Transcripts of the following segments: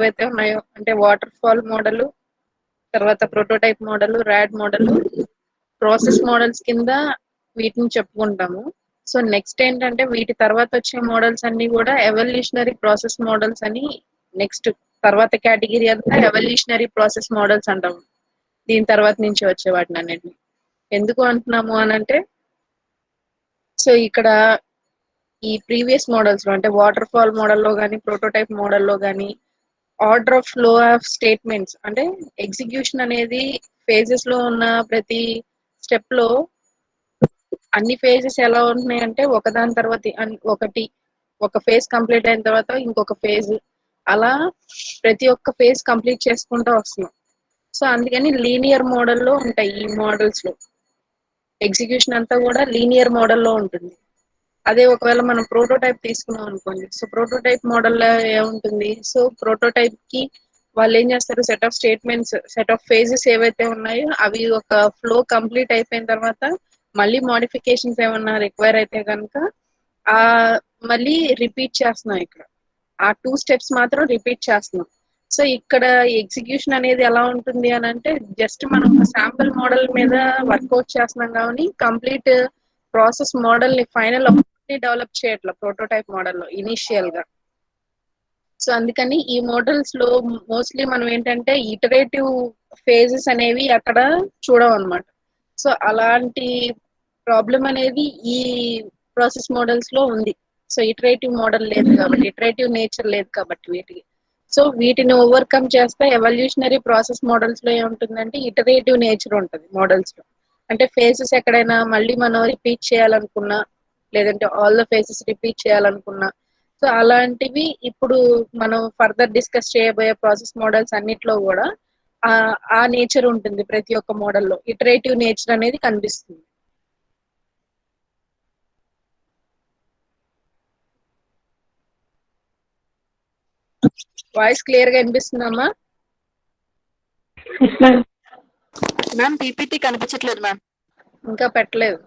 ఏవైతే ఉన్నాయో అంటే వాటర్ ఫాల్ మోడల్, తర్వాత prototype model, rat model, process models కింద వీటిని చెప్పుకుంటాము. సో నెక్స్ట్ ఏంటంటే వీటి తర్వాత వచ్చే మోడల్స్ అన్ని కూడా ఎవల్యూషనరీ ప్రాసెస్ మోడల్స్ అని నెక్స్ట్ తర్వాత కేటగిరీ అంతా ఎవల్యూషనరీ ప్రాసెస్ మోడల్స్ అంటాము. దీని తర్వాత నుంచి వచ్చే వాటిని అన్నిటిని ఎందుకు అంటున్నాము అని అంటే, సో ఇక్కడ ఈ ప్రీవియస్ మోడల్స్ లో అంటే వాటర్ ఫాల్ మోడల్లో కానీ ప్రోటోటైప్ మోడల్లో కానీ order of flow of statements అంటే ఎగ్జిక్యూషన్ అనేది ఫేజెస్ లో ఉన్న ప్రతి స్టెప్ లో అన్ని ఫేజెస్ ఎలా ఉంటున్నాయి అంటే ఒకదాని తర్వాత ఒకటి, ఒక ఫేజ్ కంప్లీట్ అయిన తర్వాత ఇంకొక ఫేజ్, అలా ప్రతి ఒక్క ఫేజ్ కంప్లీట్ చేసుకుంటూ వస్తున్నాం. సో అందుకని లీనియర్ మోడల్లో ఉంటాయి ఈ మోడల్స్ లో. ఎగ్జిక్యూషన్ అంతా కూడా లీనియర్ మోడల్లో ఉంటుంది. అదే ఒకవేళ మనం ప్రోటోటైప్ తీసుకున్నాం అనుకోండి, సో ప్రోటోటైప్ మోడల్లో ఏముంటుంది, సో ప్రోటోటైప్ కి వాళ్ళు ఏం చేస్తారు, set of statements, set of phases ఏవైతే ఉన్నాయో అవి ఒక ఫ్లో కంప్లీట్ అయిపోయిన తర్వాత మళ్ళీ మోడిఫికేషన్స్ ఏమన్నా రిక్వైర్ అయితే కనుక ఆ మళ్ళీ రిపీట్ చేస్తున్నాం. ఇక్కడ ఆ 2 స్టెప్స్ మాత్రం రిపీట్ చేస్తున్నాం. సో ఇక్కడ ఎగ్జిక్యూషన్ అనేది ఎలా ఉంటుంది అని అంటే జస్ట్ మనం ఒక శాంపుల్ మోడల్ మీద వర్కౌట్ చేస్తున్నాం కానీ కంప్లీట్ ప్రాసెస్ మోడల్ ని ఫైనల్ డెవలప్ చేయట్లేదు ప్రోటోటైప్ మోడల్లో ఇనిషియల్ గా. సో అందుకని ఈ మోడల్స్ లో మోస్ట్లీ మనం ఏంటంటే ఇటరేటివ్ ఫేజెస్ అనేవి అక్కడ చూడం అనమాట. సో అలాంటి ప్రాబ్లం అనేది ఈ ప్రాసెస్ మోడల్స్ లో ఉంది. సో ఇటరేటివ్ మోడల్ లేదు కాబట్టి, ఇటరేటివ్ నేచర్ లేదు కాబట్టి వీటికి. సో వీటిని ఓవర్కమ్ చేస్తే ఎవల్యూషనరీ ప్రాసెస్ మోడల్స్ లో ఏముంటుందంటే ఇటరేటివ్ నేచర్ ఉంటుంది మోడల్స్ లో. అంటే ఫేసెస్ ఎక్కడైనా మళ్ళీ మనం రిపీట్ చేయాలనుకున్నా, లేదంటే ఆల్ ద ఫేసెస్ రిపీట్ చేయాలనుకున్నా, సో అలాంటివి ఇప్పుడు మనం ఫర్దర్ డిస్కస్ చేయబోయే ప్రాసెస్ మోడల్స్ అన్నిట్లో కూడా ఆ నేచర్ ఉంటుంది. ప్రతి ఒక్క మోడల్లో ఇటరేటివ్ నేచర్ అనేది కనిపిస్తుంది. వాయిస్ క్లియర్ గా వినిపిస్తుందమ్మా? మ్యామ్ పీపీటీ కనిపించట్లేదు మ్యామ్. ఇంకా పెట్టలేదు.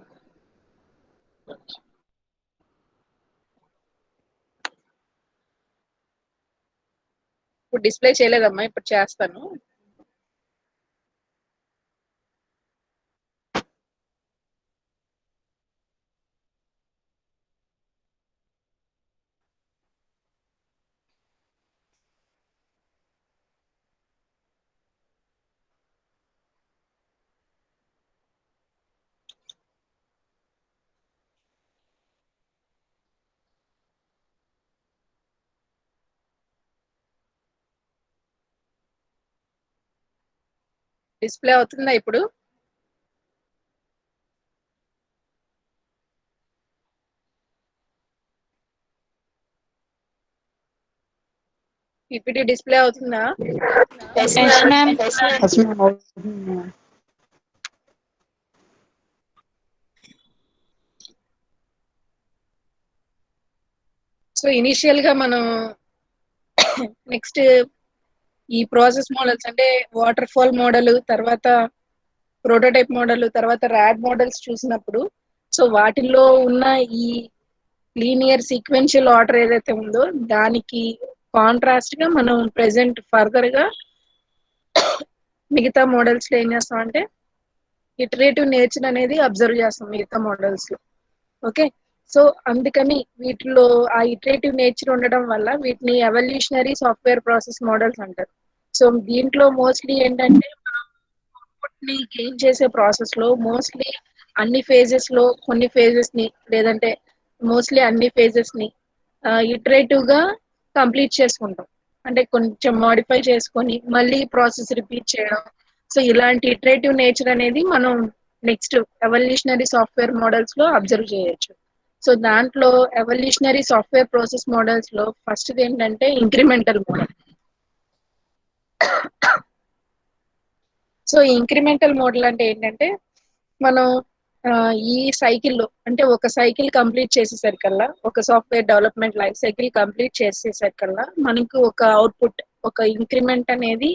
ఇప్పుడు డిస్ప్లే చేయలేదమ్మా, ఇప్పుడు చేస్తాను. డిస్ప్లే అవుతుందా ఇప్పుడు? పీపీటీ డిస్ప్లే అవుతుందా? Yes ma'am. సో ఇనిషియల్ గా మనం నెక్స్ట్ ఈ ప్రాసెస్ మోడల్స్ అంటే వాటర్ ఫాల్ మోడల్, తర్వాత ప్రోటోటైప్ మోడల్, తర్వాత ర్యాడ్ మోడల్స్ చూసినప్పుడు, సో వాటిల్లో ఉన్న ఈ లీనియర్ సీక్వెన్షియల్ ఆర్డర్ ఏదైతే ఉందో దానికి కాంట్రాస్ట్ గా మనం ప్రెసెంట్ ఫర్దర్ గా మిగతా మోడల్స్ లో ఏం చేస్తాం అంటే ఇటరేటివ్ నేచర్ అనేది అబ్జర్వ్ చేస్తాం మిగతా మోడల్స్ లో. ఓకే, సో అందుకని వీటిలో ఆ ఇటరేటివ్ నేచర్ ఉండడం వల్ల వీటిని ఎవల్యూషనరీ సాఫ్ట్వేర్ ప్రాసెస్ మోడల్స్ అంటారు. సో దీంట్లో మోస్ట్లీ ఏంటంటే అవుట్పుట్ ని గెయిన్ చేసే ప్రాసెస్ లో మోస్ట్లీ అన్ని ఫేజెస్ లో కొన్ని ఫేజెస్ ని, లేదంటే మోస్ట్లీ అన్ని ఫేజెస్ ని ఇటరేటివ్ గా కంప్లీట్ చేసుకుంటాం. అంటే కొంచెం మాడిఫై చేసుకొని మళ్ళీ ప్రాసెస్ రిపీట్ చేయడం. సో ఇలాంటి ఇటరేటివ్ నేచర్ అనేది మనం నెక్స్ట్ ఎవల్యూషనరీ సాఫ్ట్వేర్ మోడల్స్ లో అబ్జర్వ్ చేయొచ్చు. సో దాంట్లో ఎవల్యూషనరీ సాఫ్ట్వేర్ ప్రాసెస్ మోడల్స్ లో ఫస్ట్ ఏంటంటే incremental model. So incremental model అంటే ఏంటంటే మనం ఈ సైకిల్లో అంటే ఒక సైకిల్ కంప్లీట్ చేసేసరికల్లా, ఒక software development life cycle complete చేసేసరికల్లా మనకి ఒక అవుట్పుట్, ఒక ఇంక్రిమెంట్ అనేది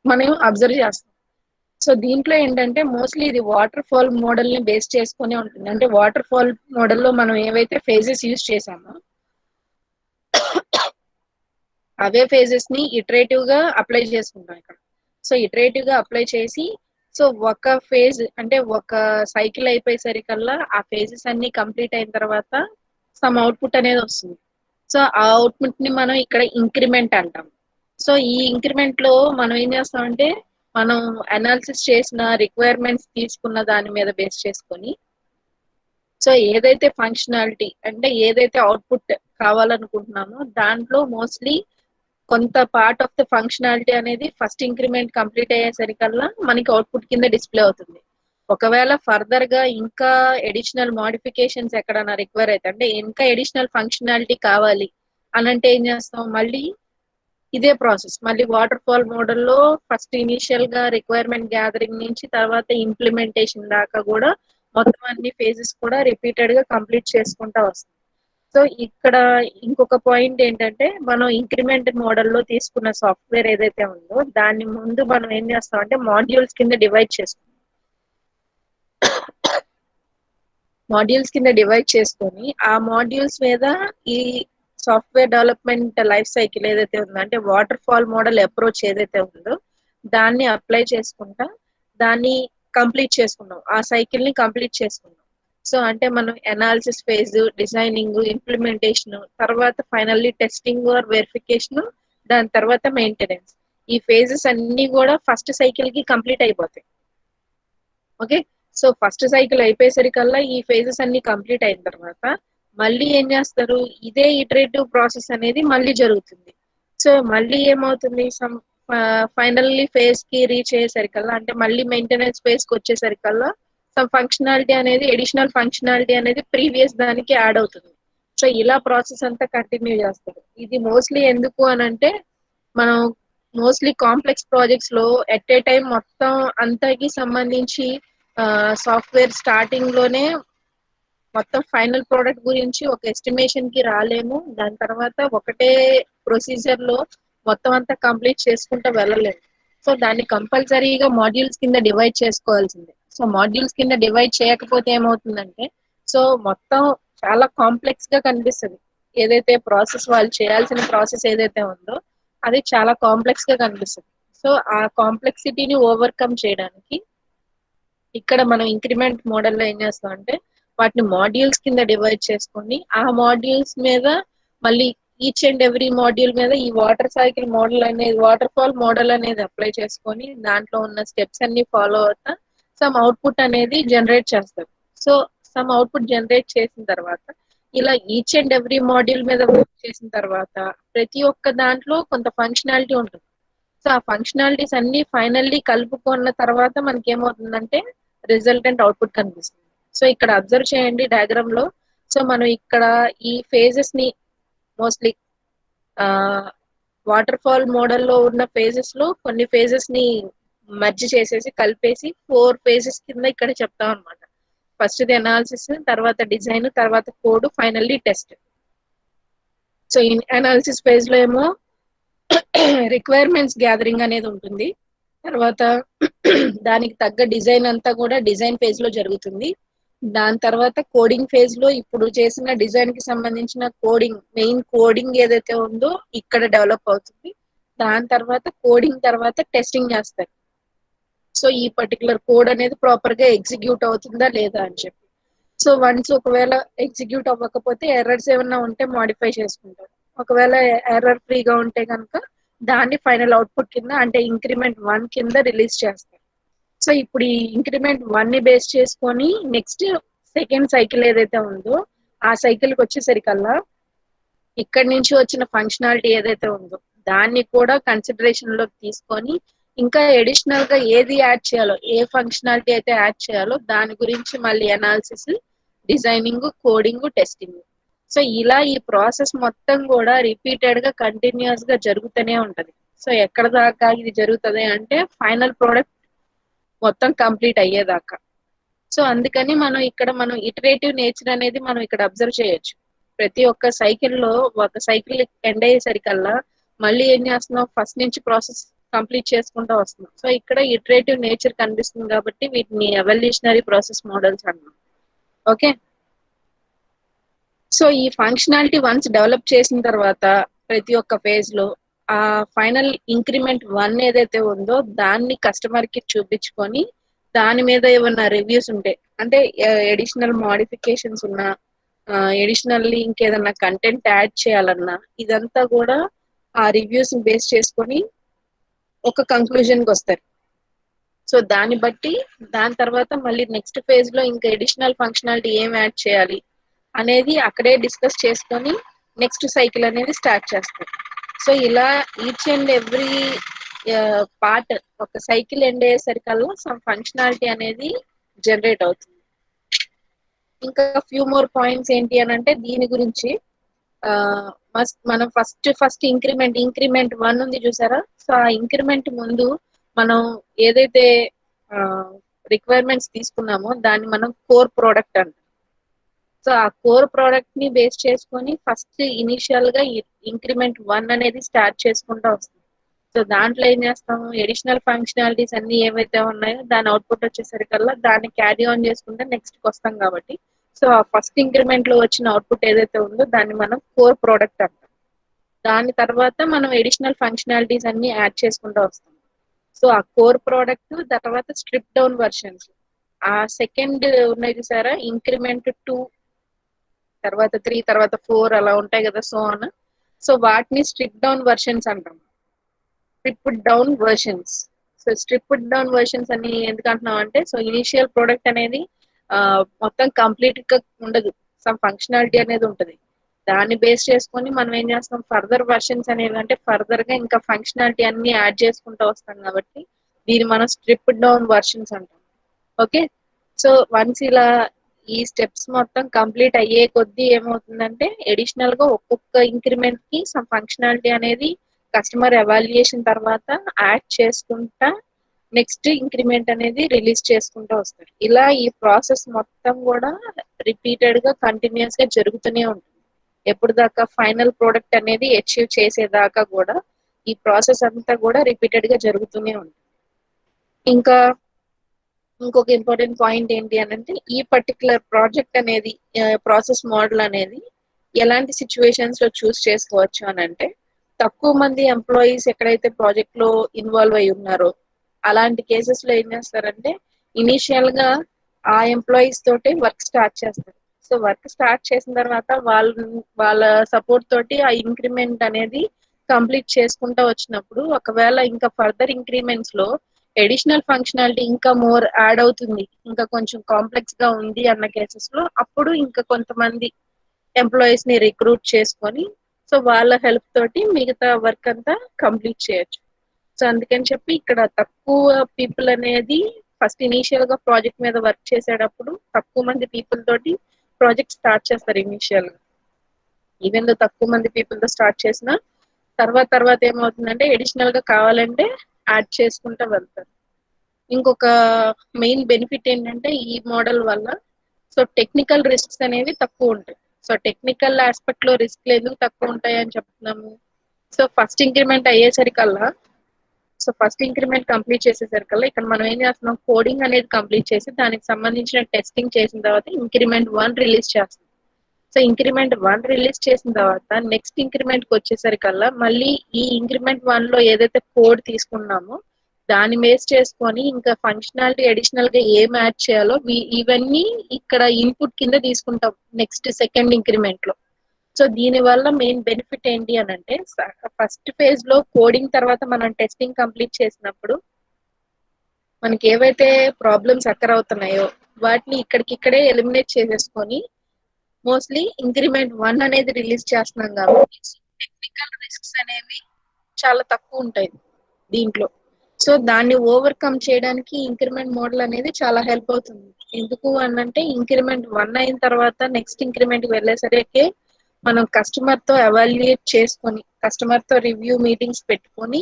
మనం అబ్జర్వ్ చేస్తాం. సో దీంట్లో ఏంటంటే మోస్ట్లీ ఇది వాటర్ ఫాల్ మోడల్ ని బేస్ చేసుకునే ఉంటుంది. అంటే వాటర్ ఫాల్ మోడల్లో మనం ఏవైతే ఫేజెస్ యూజ్ చేసామో అవే ఫేజెస్ ని ఇటరేటివ్ గా అప్లై చేసుకుంటాం ఇక్కడ. సో ఇటరేటివ్ గా అప్లై చేసి సో ఒక ఫేజ్ అంటే ఒక సైకిల్ అయిపోయేసరికల్లా ఆ ఫేజెస్ అన్ని కంప్లీట్ అయిన తర్వాత సమ్ అవుట్పుట్ అనేది వస్తుంది. సో ఆ అవుట్పుట్ ని మనం ఇక్కడ ఇంక్రిమెంట్ అంటాం. సో ఈ ఇంక్రిమెంట్ లో మనం ఏం చేస్తామంటే మనం అనాలిసిస్ చేసిన రిక్వైర్మెంట్స్ తీసుకున్న దాని మీద బేస్ చేసుకొని సో ఏదైతే ఫంక్షనాలిటీ అంటే ఏదైతే అవుట్పుట్ కావాలనుకుంటున్నామో దాంట్లో మోస్ట్లీ కొంత పార్ట్ ఆఫ్ ద ఫంక్షనాలిటీ అనేది ఫస్ట్ ఇంక్రిమెంట్ కంప్లీట్ అయ్యేసరికల్లా మనకి అవుట్పుట్ కింద డిస్ప్లే అవుతుంది. ఒకవేళ ఫర్దర్ గా ఇంకా ఎడిషనల్ మోడిఫికేషన్స్ ఎక్కడైనా రిక్వైర్ అయితే అంటే ఇంకా ఎడిషనల్ ఫంక్షనాలిటీ కావాలి అనంటే ఏం చేస్తాం, మళ్ళీ ఇదే ప్రాసెస్ మళ్ళీ వాటర్ ఫాల్ మోడల్లో ఫస్ట్ ఇనిషియల్ గా రిక్వైర్మెంట్ గ్యాదరింగ్ నుంచి తర్వాత ఇంప్లిమెంటేషన్ దాకా కూడా మొత్తం అన్ని ఫేజెస్ కూడా రిపీటెడ్ గా కంప్లీట్ చేసుకుంటా వస్తాం. సో ఇక్కడ ఇంకొక పాయింట్ ఏంటంటే మనం ఇంక్రిమెంట్ మోడల్లో తీసుకున్న సాఫ్ట్వేర్ ఏదైతే ఉందో దాన్ని ముందు మనం ఏం చేస్తాం అంటే మాడ్యూల్స్ కింద డివైడ్ చేసుకుంటాం. మాడ్యూల్స్ కింద డివైడ్ చేసుకొని ఆ మాడ్యూల్స్ మీద ఈ సాఫ్ట్వేర్ డెవలప్మెంట్ లైఫ్ సైకిల్ ఏదైతే ఉందో అంటే వాటర్ ఫాల్ మోడల్ అప్రోచ్ ఏదైతే ఉందో దాన్ని అప్లై చేసుకుంటా దాన్ని కంప్లీట్ చేసుకున్నాం, ఆ సైకిల్ ని కంప్లీట్ చేసుకున్నాం. సో అంటే మనం అనాలిసిస్ ఫేజ్, డిజైనింగ్, ఇంప్లిమెంటేషన్, తర్వాత ఫైనల్లీ టెస్టింగ్ ఆర్ వెరిఫికేషన్, దాని తర్వాత మెయింటెనెన్స్, ఈ ఫేజెస్ అన్ని కూడా ఫస్ట్ సైకిల్ కి కంప్లీట్ అయిపోతాయి. ఓకే, సో ఫస్ట్ సైకిల్ అయిపోయేసరికల్లా ఈ ఫేజెస్ అన్ని కంప్లీట్ అయిన తర్వాత మళ్ళీ ఏం చేస్తారు, ఇదే ఇటరేటివ్ ప్రాసెస్ అనేది మళ్ళీ జరుగుతుంది. సో మళ్ళీ ఏమవుతుంది, సమ్ ఫైనల్లీ ఫేజ్ కి రీచ్ అయ్యేసరికల్లా అంటే మళ్ళీ మెయింటెనెన్స్ ఫేజ్ కి వచ్చేసరికల్లా సమ్ ఫంక్షనాలిటీ అనేది ఎడిషనల్ ఫంక్షనాలిటీ అనేది ప్రీవియస్ దానికి యాడ్ అవుతుంది. సో ఇలా ప్రాసెస్ అంతా కంటిన్యూ చేస్తారు. ఇది మోస్ట్లీ ఎందుకు అని అంటే మనం మోస్ట్లీ కాంప్లెక్స్ ప్రాజెక్ట్స్ లో ఎట్ ఏ టైం మొత్తం అంతకి సంబంధించి సాఫ్ట్వేర్ స్టార్టింగ్ లోనే మొత్తం ఫైనల్ ప్రోడక్ట్ గురించి ఒక ఎస్టిమేషన్ కి రాలేము. దాని తర్వాత ఒకటే ప్రొసీజర్ లో మొత్తం అంతా కంప్లీట్ చేసుకుంటూ వెళ్ళలేము. సో దాన్ని కంపల్సరీగా మాడ్యూల్స్ కింద డివైడ్ చేసుకోవాల్సిందే. సో మాడ్యూల్స్ కింద డివైడ్ చేయకపోతే ఏమవుతుందంటే సో మొత్తం చాలా కాంప్లెక్స్ గా కనిపిస్తుంది. ఏదైతే ప్రాసెస్ వాళ్ళు చేయాల్సిన ప్రాసెస్ ఏదైతే ఉందో అది చాలా కాంప్లెక్స్ గా కనిపిస్తుంది. సో ఆ కాంప్లెక్సిటీని ఓవర్కమ్ చేయడానికి ఇక్కడ మనం ఇంక్రిమెంట్ మోడల్లో ఏం చేస్తాం అంటే వాటిని మాడ్యూల్స్ కింద డివైడ్ చేసుకొని ఆ మాడ్యూల్స్ మీద మళ్ళీ ఈచ్ అండ్ ఎవ్రీ మాడ్యూల్ మీద ఈ వాటర్ సైకిల్ మోడల్ అనేది వాటర్ ఫాల్ మోడల్ అనేది అప్లై చేసుకొని దాంట్లో ఉన్న స్టెప్స్ అన్ని ఫాలో అవుతా సమ్ అవుట్పుట్ అనేది జనరేట్ చేస్తారు. సో సమ్ అవుట్పుట్ జనరేట్ చేసిన తర్వాత ఇలా ఈచ్ అండ్ ఎవ్రీ మాడ్యూల్ మీద వర్క్ చేసిన తర్వాత ప్రతి ఒక్క దాంట్లో కొంత ఫంక్షనాలిటీ ఉంటుంది. సో ఆ ఫంక్షనాలిటీస్ అన్ని ఫైనల్లీ కలుపుకున్న తర్వాత మనకి ఏమవుతుందంటే రిజల్టెంట్ అవుట్పుట్ కనిపిస్తుంది. సో ఇక్కడ అబ్జర్వ్ చేయండి డయాగ్రామ్ లో. సో మనం ఇక్కడ ఈ ఫేజెస్ ని మోస్ట్లీ వాటర్ ఫాల్ మోడల్లో ఉన్న ఫేజెస్ లో కొన్ని ఫేజెస్ ని మర్జ్ చేసేసి కలిపేసి 4 ఫేజెస్ కింద ఇక్కడ చెప్తాం అనమాట. ఫస్ట్ ది అనాలిసిస్, తర్వాత డిజైన్, తర్వాత code, finally test. So analysis phase లో ఏమో రిక్వైర్మెంట్స్ గ్యాదరింగ్ అనేది ఉంటుంది. తర్వాత దానికి తగ్గ డిజైన్ అంతా కూడా డిజైన్ ఫేజ్ లో జరుగుతుంది. దాని తర్వాత కోడింగ్ ఫేజ్ లో ఇప్పుడు చేసిన డిజైన్ కి సంబంధించిన కోడింగ్, మెయిన్ కోడింగ్ ఏదైతే ఉందో ఇక్కడ డెవలప్ అవుతుంది. దాని తర్వాత కోడింగ్ తర్వాత టెస్టింగ్ చేస్తారు. సో ఈ పర్టికులర్ కోడ్ అనేది ప్రాపర్ గా ఎగ్జిక్యూట్ అవుతుందా లేదా అని చెప్పి. సో వన్స్ ఒకవేళ ఎగ్జిక్యూట్ అవ్వకపోతే ఎర్రర్స్ ఏమైనా ఉంటే మాడిఫై చేసుకుంటారు. ఒకవేళ ఎర్రర్ ఫ్రీగా ఉంటే కనుక దాన్ని ఫైనల్ అవుట్పుట్ కింద అంటే ఇంక్రిమెంట్ 1 కింద రిలీజ్ చేస్తారు. సో ఇప్పుడు ఈ ఇంక్రిమెంట్ 1 ని బేస్ చేసుకొని నెక్స్ట్ సెకండ్ సైకిల్ ఏదైతే ఉందో ఆ సైకిల్ కి వచ్చేసరికల్లా ఇక్కడ నుంచి వచ్చిన ఫంక్షనాలిటీ ఏదైతే ఉందో దాన్ని కూడా కన్సిడరేషన్ లోకి తీసుకొని ఇంకా అడిషనల్ గా ఏది యాడ్ చేయాలో, ఏ ఫంక్షనాలిటీ అయితే యాడ్ చేయాలో దాని గురించి మళ్ళీ analysis, designing, coding, testing. So ఇలా ఈ ప్రాసెస్ మొత్తం కూడా రిపీటెడ్ గా కంటిన్యూస్ గా జరుగుతూనే ఉంటది. సో ఎక్కడ దాకా ఇది జరుగుతుంది అంటే ఫైనల్ ప్రోడక్ట్ మొత్తం కంప్లీట్ అయ్యేదాకా. సో అందుకని మనం ఇటరేటివ్ నేచర్ అనేది మనం ఇక్కడ అబ్జర్వ్ చేయొచ్చు. ప్రతి ఒక్క సైకిల్లో ఒక సైకిల్ ఎండ్ అయ్యేసరికల్లా మళ్ళీ ఏం చేస్తున్నాం, ఫస్ట్ నుంచి ప్రాసెస్ కంప్లీట్ చేసుకుంటూ వస్తున్నాం. సో ఇక్కడ ఇటరేటివ్ నేచర్ కనిపిస్తుంది కాబట్టి వీటిని ఎవల్యూషనరీ ప్రాసెస్ మోడల్స్ అన్నాం. ఓకే, సో ఈ ఫంక్షనాలిటీ వన్స్ డెవలప్ చేసిన తర్వాత ప్రతి ఒక్క ఫేజ్ లో ఆ ఫైనల్ ఇంక్రిమెంట్ 1 ఏదైతే ఉందో దాన్ని కస్టమర్ కి చూపించుకొని దాని మీద ఏమన్నా రివ్యూస్ ఉంటే అంటే ఎడిషనల్ మోడిఫికేషన్స్ ఉన్నా ఎడిషనల్లీ ఇంకేదన్నా కంటెంట్ యాడ్ చేయాలన్నా ఇదంతా కూడా ఆ రివ్యూస్ బేస్ చేసుకొని ఒక కంక్లూజన్ కి వస్తారు. సో దాన్ని బట్టి దాని తర్వాత మళ్ళీ నెక్స్ట్ ఫేజ్ లో ఇంకా ఎడిషనల్ ఫంక్షనాలిటీ ఏం యాడ్ చేయాలి అనేది అక్కడే డిస్కస్ చేసుకొని నెక్స్ట్ సైకిల్ అనేది స్టార్ట్ చేస్తారు. సో ఇలా ఈచ్ అండ్ ఎవ్రీ పార్ట్ ఒక సైకిల్ ఎండ్ అయ్యేసరికల్లా సమ్ ఫంక్షనాలిటీ అనేది జనరేట్ అవుతుంది. ఇంకా ఫ్యూ మోర్ పాయింట్స్ ఏంటి అని అంటే దీని గురించి మనం ఫస్ట్ ఇంక్రిమెంట్ 1 ఉంది చూసారా. సో ఆ ఇంక్రిమెంట్ ముందు మనం ఏదైతే రిక్వైర్మెంట్స్ తీసుకున్నామో దాన్ని మనం కోర్ ప్రోడక్ట్ అంటాం. సో ఆ కోర్ ప్రోడక్ట్ ని బేస్ చేసుకొని ఫస్ట్ ఇనిషియల్ గా ఇంక్రిమెంట్ 1 అనేది స్టార్ట్ చేసుకుంటూ వస్తుంది. సో దాంట్లో ఏం చేస్తాము, ఎడిషనల్ ఫంక్షనాలిటీస్ అన్ని ఏవైతే ఉన్నాయో దాని అవుట్పుట్ వచ్చేసరికల్లా దాన్ని క్యారీ ఆన్ చేసుకుంటే నెక్స్ట్ వస్తాం కాబట్టి సో ఆ ఫస్ట్ ఇంక్రిమెంట్ లో వచ్చిన అవుట్పుట్ ఏదైతే ఉందో దాన్ని మనం కోర్ ప్రోడక్ట్ అంటాం. దాని తర్వాత మనం ఎడిషనల్ ఫంక్షనాలిటీస్ అన్ని యాడ్ చేసుకుంటూ వస్తాం. సో ఆ కోర్ ప్రోడక్ట్ తర్వాత స్ట్రిప్ డౌన్ వర్షన్స్ ఆ సెకండ్ ఉన్నాయి చూసారా, ఇంక్రిమెంట్ 2 తర్వాత 3 తర్వాత 4 అలా ఉంటాయి కదా సో ఆన్. సో వాటిని స్ట్రిప్ డౌన్ వర్షన్స్ అంటాం. Stripped down versions. So stripped down versions అని ఎందుకు అంటున్నాం అంటే సో ఇనిషియల్ ప్రోడక్ట్ అనేది మొత్తం కంప్లీట్ గా ఉండదు, సమ్ ఫంక్షనాలిటీ అనేది ఉంటుంది. దాన్ని బేస్ చేసుకొని మనం ఏం చేస్తాం, ఫర్దర్ వర్షన్స్ అనేవి అంటే ఫర్దర్ గా ఇంకా ఫంక్షనాలిటీ అన్ని యాడ్ చేసుకుంటూ వస్తాం కాబట్టి దీన్ని మనం స్ట్రిప్డ్ డౌన్ వర్షన్స్ అంటాం. ఓకే. సో వన్స్ ఇలా ఈ స్టెప్స్ మొత్తం కంప్లీట్ అయ్యే కొద్దీ ఏమవుతుందంటే ఎడిషనల్ గా ఒక్కొక్క ఇంక్రిమెంట్ కి సమ్ ఫంక్షనాలిటీ అనేది కస్టమర్ ఎవాల్యుయేషన్ తర్వాత యాడ్ చేసుకుంటా నెక్స్ట్ ఇంక్రిమెంట్ అనేది రిలీజ్ చేసుకుంటూ వస్తారు. ఇలా ఈ ప్రాసెస్ మొత్తం కూడా రిపీటెడ్ గా కంటిన్యూస్ గా జరుగుతూనే ఉంటుంది. ఎప్పుడు దాకా ఫైనల్ ప్రోడక్ట్ అనేది అచీవ్ చేసేదాకా కూడా ఈ ప్రాసెస్ అంతా కూడా రిపీటెడ్ గా జరుగుతూనే ఉంటుంది. ఇంకా ఇంకొక ఇంపార్టెంట్ పాయింట్ ఏంటి అని అంటే ఈ పర్టికులర్ ప్రాజెక్ట్ అనేది ప్రాసెస్ మోడల్ అనేది ఎలాంటి సిచ్యువేషన్స్ లో చూస్ చేసుకోవచ్చు అని అంటే తక్కువ మంది ఎంప్లాయీస్ ఎక్కడైతే ప్రాజెక్ట్ లో ఇన్వాల్వ్ అయి ఉన్నారో అలాంటి కేసెస్ లో ఏం చేస్తారంటే ఇనీషియల్ గా ఆ ఎంప్లాయీస్ తోటి వర్క్ స్టార్ట్ చేస్తారు. సో వర్క్ స్టార్ట్ చేసిన తర్వాత వాళ్ళ సపోర్ట్ తోటి ఆ ఇంక్రిమెంట్ అనేది కంప్లీట్ చేసుకుంటూ వచ్చినప్పుడు ఒకవేళ ఇంకా ఫర్దర్ ఇంక్రిమెంట్స్ లో ఎడిషనల్ ఫంక్షనాలిటీ ఇంకా మోర్ యాడ్ అవుతుంది, ఇంకా కొంచెం కాంప్లెక్స్ గా ఉంది అన్న కేసెస్ లో అప్పుడు ఇంకా కొంతమంది ఎంప్లాయీస్ ని రిక్రూట్ చేసుకొని సో వాళ్ళ హెల్ప్ తోటి మిగతా వర్క్ అంతా కంప్లీట్ చేయొచ్చు. సో అందుకని చెప్పి ఇక్కడ తక్కువ పీపుల్ అనేది ఫస్ట్ ఇనీషియల్ గా ప్రాజెక్ట్ మీద వర్క్ చేసేటప్పుడు తక్కువ మంది పీపుల్ తోటి ప్రాజెక్ట్ స్టార్ట్ చేస్తారు ఇనీషియల్ గా. ఈవెన్ దో తక్కువ మంది పీపుల్ తో స్టార్ట్ చేసిన తర్వాత ఏమవుతుందంటే ఎడిషనల్ గా కావాలంటే యాడ్ చేసుకుంటూ వెళ్తారు. ఇంకొక మెయిన్ బెనిఫిట్ ఏంటంటే ఈ మోడల్ వల్ల సో టెక్నికల్ రిస్క్స్ అనేవి తక్కువ ఉంటాయి. సో టెక్నికల్ ఆస్పెక్ట్ లో రిస్క్ ఎందుకు తక్కువ ఉంటాయి అని చెప్తున్నాము. సో ఫస్ట్ ఇంక్రిమెంట్ అయ్యేసరికల్లా సో ఫస్ట్ ఇంక్రిమెంట్ కంప్లీట్ చేసేసరికల్లా ఇక్కడ మనం ఏం చేస్తున్నాం, కోడింగ్ అనేది కంప్లీట్ చేసి దానికి సంబంధించిన టెస్టింగ్ చేసిన తర్వాత ఇంక్రిమెంట్ 1 రిలీజ్ చేస్తాం. సో ఇంక్రిమెంట్ 1 రిలీజ్ చేసిన తర్వాత నెక్స్ట్ ఇంక్రిమెంట్ కి వచ్చేసరికల్లా మళ్ళీ ఈ ఇంక్రిమెంట్ 1 లో ఏదైతే కోడ్ తీసుకున్నామో దాన్ని బేస్ చేసుకొని ఇంకా ఫంక్షనాలిటీ అడిషనల్ గా ఏం యాడ్ చేయాలో ఇవన్నీ ఇక్కడ ఇన్పుట్ కింద తీసుకుంటాం నెక్స్ట్ సెకండ్ ఇంక్రిమెంట్ లో. సో దీని వల్ల మెయిన్ బెనిఫిట్ ఏంటి అని అంటే ఫస్ట్ ఫేజ్ లో కోడింగ్ తర్వాత మనం టెస్టింగ్ కంప్లీట్ చేసినప్పుడు మనకి ఏవైతే ప్రాబ్లమ్స్ అక్కర్ అవుతున్నాయో వాటిని ఇక్కడికిక్కడే ఎలిమినేట్ చేసేసుకొని మోస్ట్లీ ఇంక్రిమెంట్ 1 అనేది రిలీజ్ చేస్తున్నాం కాబట్టి టెక్నికల్ రిస్క్స్ అనేవి చాలా తక్కువ ఉంటాయి దీంట్లో. సో దాన్ని ఓవర్కమ్ చేయడానికి ఇంక్రిమెంట్ మోడల్ అనేది చాలా హెల్ప్ అవుతుంది. ఎందుకు అనంటే ఇంక్రిమెంట్ 1 అయిన తర్వాత నెక్స్ట్ ఇంక్రిమెంట్ వెళ్ళేసరికి మనం కస్టమర్ తో ఎవాల్యుయేట్ చేసుకొని కస్టమర్ తో రివ్యూ మీటింగ్స్ పెట్టుకొని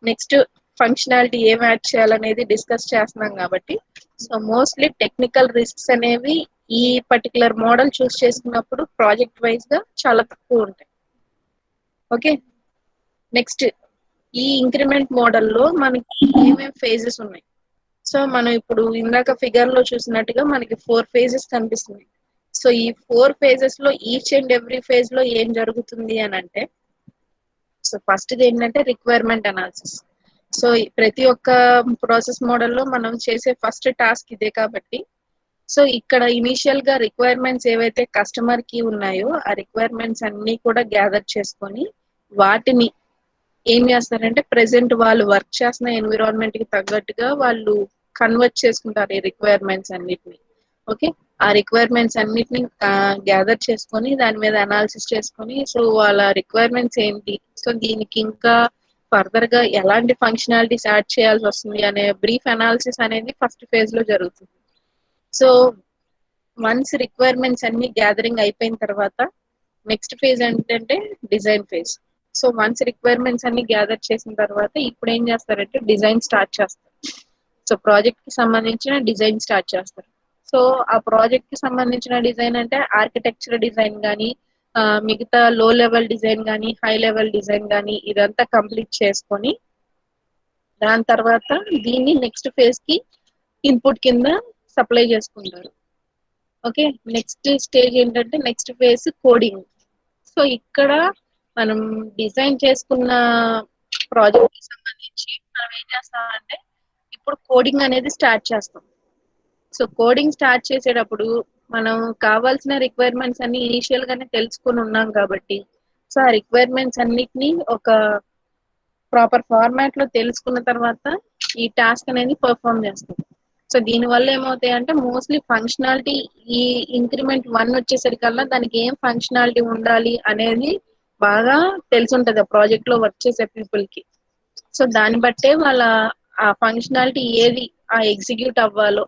నెక్స్ట్ ఫంక్షనాలిటీ ఏం యాడ్ చేయాలనేది డిస్కస్ చేస్తున్నాం కాబట్టి సో మోస్ట్లీ టెక్నికల్ రిస్క్స్ అనేవి ఈ పర్టికులర్ మోడల్ చూస్ చేసుకున్నప్పుడు ప్రాజెక్ట్ వైజ్ గా చాలా తక్కువ ఉంటాయి. ఓకే. నెక్స్ట్ ఈ ఇంక్రిమెంట్ మోడల్లో మనకి ఏమేమి ఫేజెస్ ఉన్నాయి. సో మనం ఇప్పుడు ఇందాక ఫిగర్ లో చూసినట్టుగా మనకి 4 ఫేజెస్ కనిపిస్తున్నాయి. సో ఈ 4 ఫేజెస్ లో ఈచ్ అండ్ ఎవ్రీ ఫేజ్ లో ఏం జరుగుతుంది అని అంటే సో ఫస్ట్ ఏంటంటే రిక్వైర్మెంట్ అనాలిసిస్. సో ప్రతి ఒక్క ప్రాసెస్ మోడల్లో మనం చేసే ఫస్ట్ టాస్క్ ఇదే కాబట్టి, సో ఇక్కడ ఇనీషియల్ గా రిక్వైర్మెంట్స్ ఏవైతే కస్టమర్ కి ఉన్నాయో ఆ రిక్వైర్మెంట్స్ అన్ని కూడా గ్యాదర్ చేసుకొని వాటిని ఏం చేస్తారంటే ప్రెసెంట్ వాళ్ళు వర్క్ చేస్తున్న ఎన్విరాన్మెంట్ కి తగ్గట్టుగా వాళ్ళు కన్వర్ట్ చేసుకుంటారు ఈ రిక్వైర్మెంట్స్ అన్నిటిని. ఓకే, ఆ రిక్వైర్మెంట్స్ అన్నిటిని గ్యాదర్ చేసుకొని దాని మీద అనాలిసిస్ చేసుకొని, సో వాళ్ళ రిక్వైర్మెంట్స్ ఏంటి, సో దీనికి ఇంకా ఫర్దర్ గా ఎలాంటి ఫంక్షనాలిటీస్ యాడ్ చేయాల్సి వస్తుంది అనే బ్రీఫ్ అనాలిసిస్ అనేది ఫస్ట్ ఫేజ్ లో జరుగుతుంది. సో వన్స్ రిక్వైర్మెంట్స్ అన్ని గ్యాదరింగ్ అయిపోయిన తర్వాత నెక్స్ట్ ఫేజ్ ఏంటంటే design phase. So once requirements అన్ని గ్యాదర్ చేసిన తర్వాత ఇప్పుడు ఏం చేస్తారంటే డిజైన్ స్టార్ట్ చేస్తారు. సో ప్రాజెక్ట్ కి సంబంధించిన డిజైన్ స్టార్ట్ చేస్తారు. సో ఆ ప్రాజెక్ట్ కి సంబంధించిన డిజైన్ అంటే ఆర్కిటెక్చర్ డిజైన్ కానీ మిగతా లో లెవెల్ డిజైన్ కానీ హై లెవెల్ డిజైన్ కానీ ఇదంతా కంప్లీట్ చేసుకొని దాని తర్వాత దీన్ని నెక్స్ట్ ఫేజ్ కి ఇన్పుట్ కింద సప్లై చేసుకుంటారు. ఓకే, నెక్స్ట్ స్టేజ్ ఏంటంటే నెక్స్ట్ ఫేజ్ కోడింగ్. సో ఇక్కడ మనం డిజైన్ చేసుకున్న ప్రాజెక్ట్ కి సంబంధించి మనం ఏం చేస్తామంటే ఇప్పుడు కోడింగ్ అనేది స్టార్ట్ చేస్తాం. సో కోడింగ్ స్టార్ట్ చేసేటప్పుడు మనం కావాల్సిన రిక్వైర్మెంట్స్ అన్ని ఇనిషియల్ గానే తెలుసుకుని ఉన్నాం కాబట్టి, సో ఆ రిక్వైర్మెంట్స్ అన్నిటిని ఒక ప్రాపర్ ఫార్మాట్ లో తెలుసుకున్న తర్వాత ఈ టాస్క్ అనేది పర్ఫామ్ చేస్తాం. సో దీని వల్ల ఏమవుతాయి అంటే మోస్ట్లీ ఫంక్షనాలిటీ ఈ ఇంక్రిమెంట్ 1 వచ్చేసరికల్లా దానికి ఏం ఫంక్షనాలిటీ ఉండాలి అనేది బాగా తెలిసి ఉంటది ఆ ప్రాజెక్ట్ లో వర్క్ చేసే పీపుల్ కి. సో దాన్ని బట్టే వాళ్ళ ఆ ఫంక్షనాలిటీ ఏది ఆ ఎగ్జిక్యూట్ అవ్వాలో.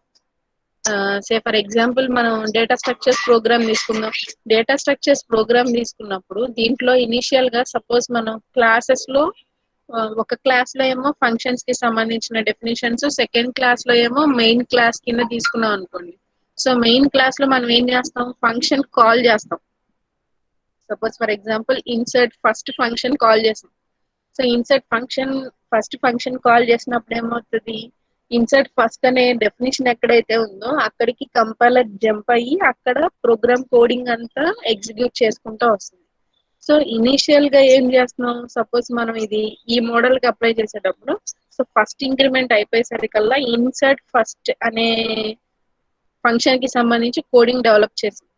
సే ఫర్ ఎగ్జాంపుల్ మనం డేటా స్ట్రక్చర్స్ ప్రోగ్రామ్ తీసుకుందాం. డేటా స్ట్రక్చర్స్ ప్రోగ్రామ్ తీసుకున్నప్పుడు దీంట్లో ఇనిషియల్ గా సపోజ్ మనం క్లాసెస్ లో ఒక క్లాస్ లో ఏమో ఫంక్షన్స్ కి సంబంధించిన డెఫినేషన్స్, సెకండ్ క్లాస్ లో ఏమో మెయిన్ క్లాస్ కింద తీసుకున్నాం అనుకోండి. సో మెయిన్ క్లాస్ లో మనం ఏం చేస్తాం, ఫంక్షన్ కాల్ చేస్తాం. Suppose for example insert first function call చేస్తాం. So insert function first function call చేసినప్పుడు ఏమవుతుంది, ఇన్సర్ట్ ఫస్ట్ అనే డెఫినేషన్ ఎక్కడైతే ఉందో అక్కడికి కంపైలర్ జంప్ అయ్యి అక్కడ ప్రోగ్రామ్ కోడింగ్ అంతా ఎగ్జిక్యూట్ చేసుకుంటూ వస్తుంది. సో ఇనీషియల్ గా ఏం చేస్తున్నాం, సపోజ్ మనం ఇది ఈ మోడల్ కి అప్లై చేసేటప్పుడు సో ఫస్ట్ ఇంక్రిమెంట్ అయిపోయేసరికల్లా ఇన్సర్ట్ ఫస్ట్ అనే ఫంక్షన్ కి సంబంధించి కోడింగ్ డెవలప్ చేసాం.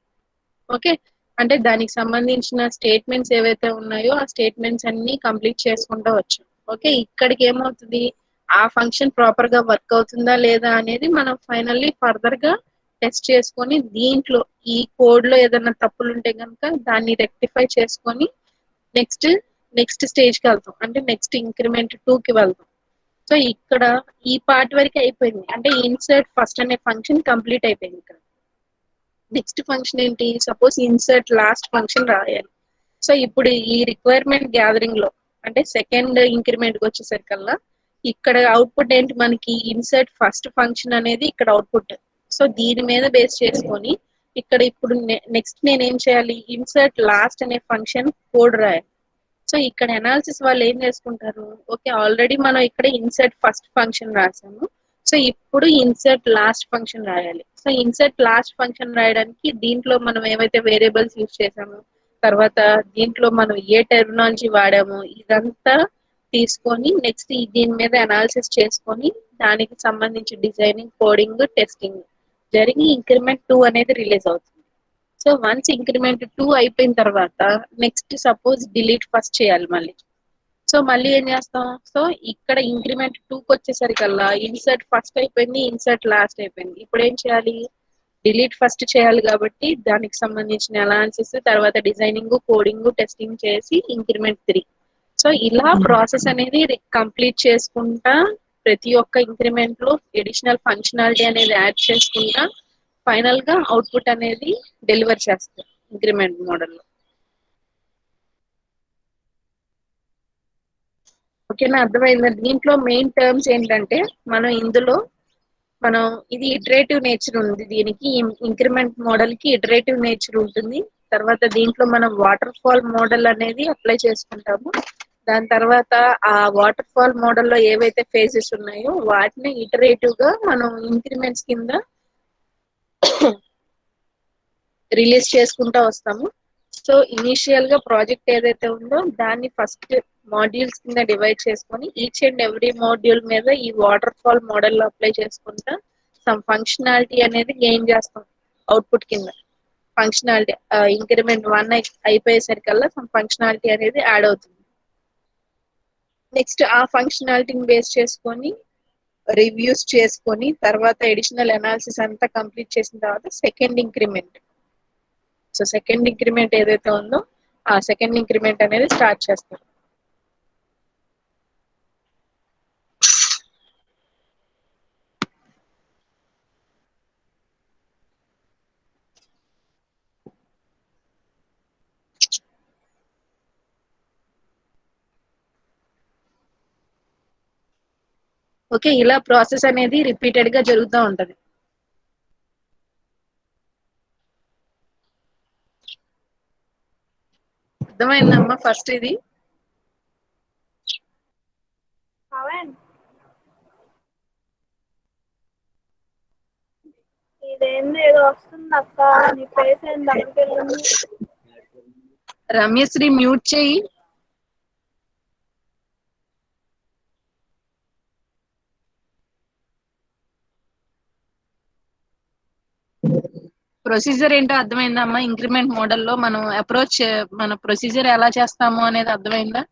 ఓకే, అంటే దానికి సంబంధించిన స్టేట్మెంట్స్ ఏవైతే ఉన్నాయో ఆ స్టేట్మెంట్స్ అన్ని కంప్లీట్ చేసుకుంటూ వచ్చాం. ఓకే, ఇక్కడికి ఏమవుతుంది, ఆ ఫంక్షన్ ప్రాపర్ గా వర్క్ అవుతుందా లేదా అనేది మనం ఫైనల్లీ ఫర్దర్ గా టెస్ట్ చేసుకొని దీంట్లో ఈ కోడ్ లో ఏదైనా తప్పులు ఉంటే కనుక దాన్ని రెక్టిఫై చేసుకొని నెక్స్ట్ నెక్స్ట్ స్టేజ్ కి వెళ్తాం, అంటే నెక్స్ట్ ఇంక్రిమెంట్ 2 కి వెళ్తాం. సో ఇక్కడ ఈ పార్ట్ వరకు అయిపోయింది, అంటే ఇన్సర్ట్ ఫస్ట్ అనే ఫంక్షన్ కంప్లీట్ అయిపోయింది. ఇక్కడ నెక్స్ట్ ఫంక్షన్ ఏంటి, సపోజ్ ఇన్సర్ట్ లాస్ట్ ఫంక్షన్ రాయాలి. సో ఇప్పుడు ఈ రిక్వైర్మెంట్ గ్యాదరింగ్ లో అంటే సెకండ్ ఇంక్రిమెంట్ కి వచ్చేసరికల్లా ఇక్కడ అవుట్పుట్ ఏంటి, మనకి ఇన్సర్ట్ ఫస్ట్ ఫంక్షన్ అనేది ఇక్కడ అవుట్పుట్. సో దీని మీద బేస్ చేసుకొని ఇక్కడ ఇప్పుడు నెక్స్ట్ నేను ఏం చేయాలి, ఇన్సర్ట్ లాస్ట్ అనే ఫంక్షన్ కోడ్ రాయాలి. సో ఇక్కడ అనాలిసిస్ వాళ్ళు ఏం చేసుకుంటారు, ఓకే ఆల్రెడీ మనం ఇక్కడ ఇన్సర్ట్ ఫస్ట్ ఫంక్షన్ రాసాము, సో ఇప్పుడు ఇన్సర్ట్ లాస్ట్ ఫంక్షన్ రాయాలి. సో ఇన్సర్ట్ లాస్ట్ ఫంక్షన్ రాయడానికి దీంట్లో మనం ఏవైతే వేరియబుల్స్ యూజ్ చేసామో తర్వాత దీంట్లో మనం ఏ టెర్మినాలజీ వాడామో ఇదంతా తీసుకొని నెక్స్ట్ దీని మీద అనాలిసిస్ చేసుకొని దానికి సంబంధించి డిజైనింగ్ కోడింగ్ టెస్టింగ్ జరిగి ఇంక్రిమెంట్ 2 అనేది రిలీజ్ అవుతుంది. సో వన్స్ ఇంక్రిమెంట్ 2 అయిపోయిన తర్వాత నెక్స్ట్ సపోజ్ డిలీట్ ఫస్ట్ చేయాలి మళ్ళీ. సో మళ్ళీ ఏం చేస్తాం, సో ఇక్కడ ఇంక్రిమెంట్ 2కి వచ్చేసరికల్లా ఇన్సర్ట్ ఫస్ట్ అయిపోయింది, ఇన్సర్ట్ లాస్ట్ అయిపోయింది. ఇప్పుడు ఏం చేయాలి, డిలీట్ ఫస్ట్ చేయాలి కాబట్టి దానికి సంబంధించిన అనాలిసిస్ తర్వాత డిజైనింగ్ కోడింగ్ టెస్టింగ్ చేసి ఇంక్రిమెంట్ 3. సో ఇలా ప్రాసెస్ అనేది కంప్లీట్ చేసుకుంటా ప్రతి ఒక్క ఇంక్రిమెంట్ లో ఎడిషనల్ ఫంక్షనాలిటీ అనేది యాడ్ చేసుకుంటా ఫైనల్ గా అవుట్పుట్ అనేది డెలివర్ చేస్తారు ఇంక్రిమెంట్ మోడల్ లో. ఓకేనా, అర్థమైందా. దీంట్లో మెయిన్ టర్మ్స్ ఏంటంటే మనం ఇది ఇటరేటివ్ నేచర్ ఉంది, దీనికి ఇంక్రిమెంట్ మోడల్ కి ఇటరేటివ్ నేచర్ ఉంటుంది. తర్వాత దీంట్లో మనం వాటర్ ఫాల్ మోడల్ అనేది అప్లై చేసుకుంటాము. దాని తర్వాత ఆ వాటర్ ఫాల్ మోడల్లో ఏవైతే ఫేజెస్ ఉన్నాయో వాటిని ఇటరేటివ్ గా మనం ఇంక్రిమెంట్స్ కింద రిలీజ్ చేసుకుంటా వస్తాము. సో ఇనీషియల్ గా ప్రాజెక్ట్ ఏదైతే ఉందో దాన్ని ఫస్ట్ మాడ్యూల్స్ కింద డివైడ్ చేసుకొని ఈచ్ అండ్ ఎవ్రీ మాడ్యూల్ మీద ఈ వాటర్ ఫాల్ మోడల్ అప్లై చేసుకుంటా సమ్ ఫంక్షనాలిటీ అనేది గెయిన్ చేస్తాం అవుట్పుట్ కింద. ఫంక్షనాలిటీ ఇంక్రిమెంట్ 1 అయిపోయేసరికల్లా సమ్ ఫంక్షనాలిటీ అనేది యాడ్ అవుతుంది. నెక్స్ట్ ఆ ఫంక్షనాలిటీని బేస్ చేసుకొని రివ్యూస్ చేసుకొని తర్వాత ఎడిషనల్ అనాలిసిస్ అంతా కంప్లీట్ చేసిన తర్వాత second increment. So second increment ఏదైతే ఉందో ఆ సెకండ్ ఇంక్రిమెంట్ అనేది స్టార్ట్ చేస్తాం. ఓకే, ఇలా ప్రాసెస్ అనేది రిపీటెడ్ గా జరుగుతూ ఉంటది. అర్థమైందమ్మా ఫస్ట్ ఇది? ఇదేంది ఏదో వస్తుంది అక్క, నీ ఫేస్ ఏం దగ్గరికి. రమ్యశ్రీ మ్యూట్ చేయి. ప్రొసీజర్ ఏంటో అర్థమైందమ్మా? ఇంక్రిమెంట్ మోడల్లో మనం అప్రోచ్ మన ప్రొసీజర్ ఎలా చేస్తాము అనేది అర్థమైందా?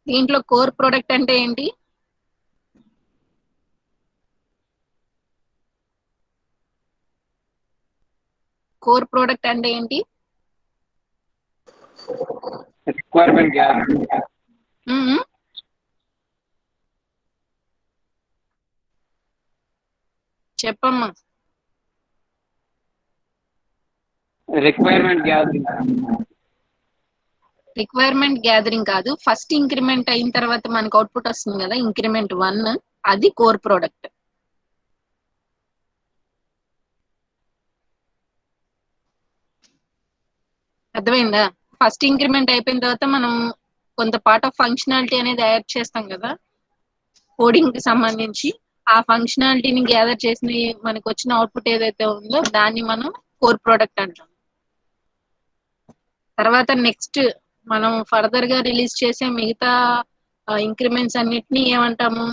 దీంట్లో కోర్ ప్రొడక్ట్ అంటే ఏంటి? కోర్ ప్రొడక్ట్ అంటే ఏంటి? Requirement gap. చెప్పమ్మా. Requirement gathering. రిక్వైర్మెంట్ గ్యాదరింగ్ కాదు, ఫస్ట్ ఇంక్రిమెంట్ అయిన తర్వాత మనకు అవుట్పుట్ వస్తుంది కదా, ఇంక్రిమెంట్ 1, అది కోర్ ప్రొడక్ట్. అర్థమైందా? ఫస్ట్ ఇంక్రిమెంట్ అయిపోయిన తర్వాత మనం కొంత పార్ట్ ఆఫ్ ఫంక్షనాలిటీ అనేది యాడ్ చేస్తాం కదా కోడింగ్ కి సంబంధించి. ఆ ఫంక్షనాలిటీని గ్యాదర్ చేసిన మనకు వచ్చిన అవుట్పుట్ ఏదైతే ఉందో దాన్ని మనం కోర్ ప్రొడక్ట్ అంటాం. తర్వాత నెక్స్ట్ మనం ఫర్దర్ గా రిలీజ్ చేసే మిగతా ఇంక్రిమెంట్స్ అన్నిటినీ ఏమంటాము?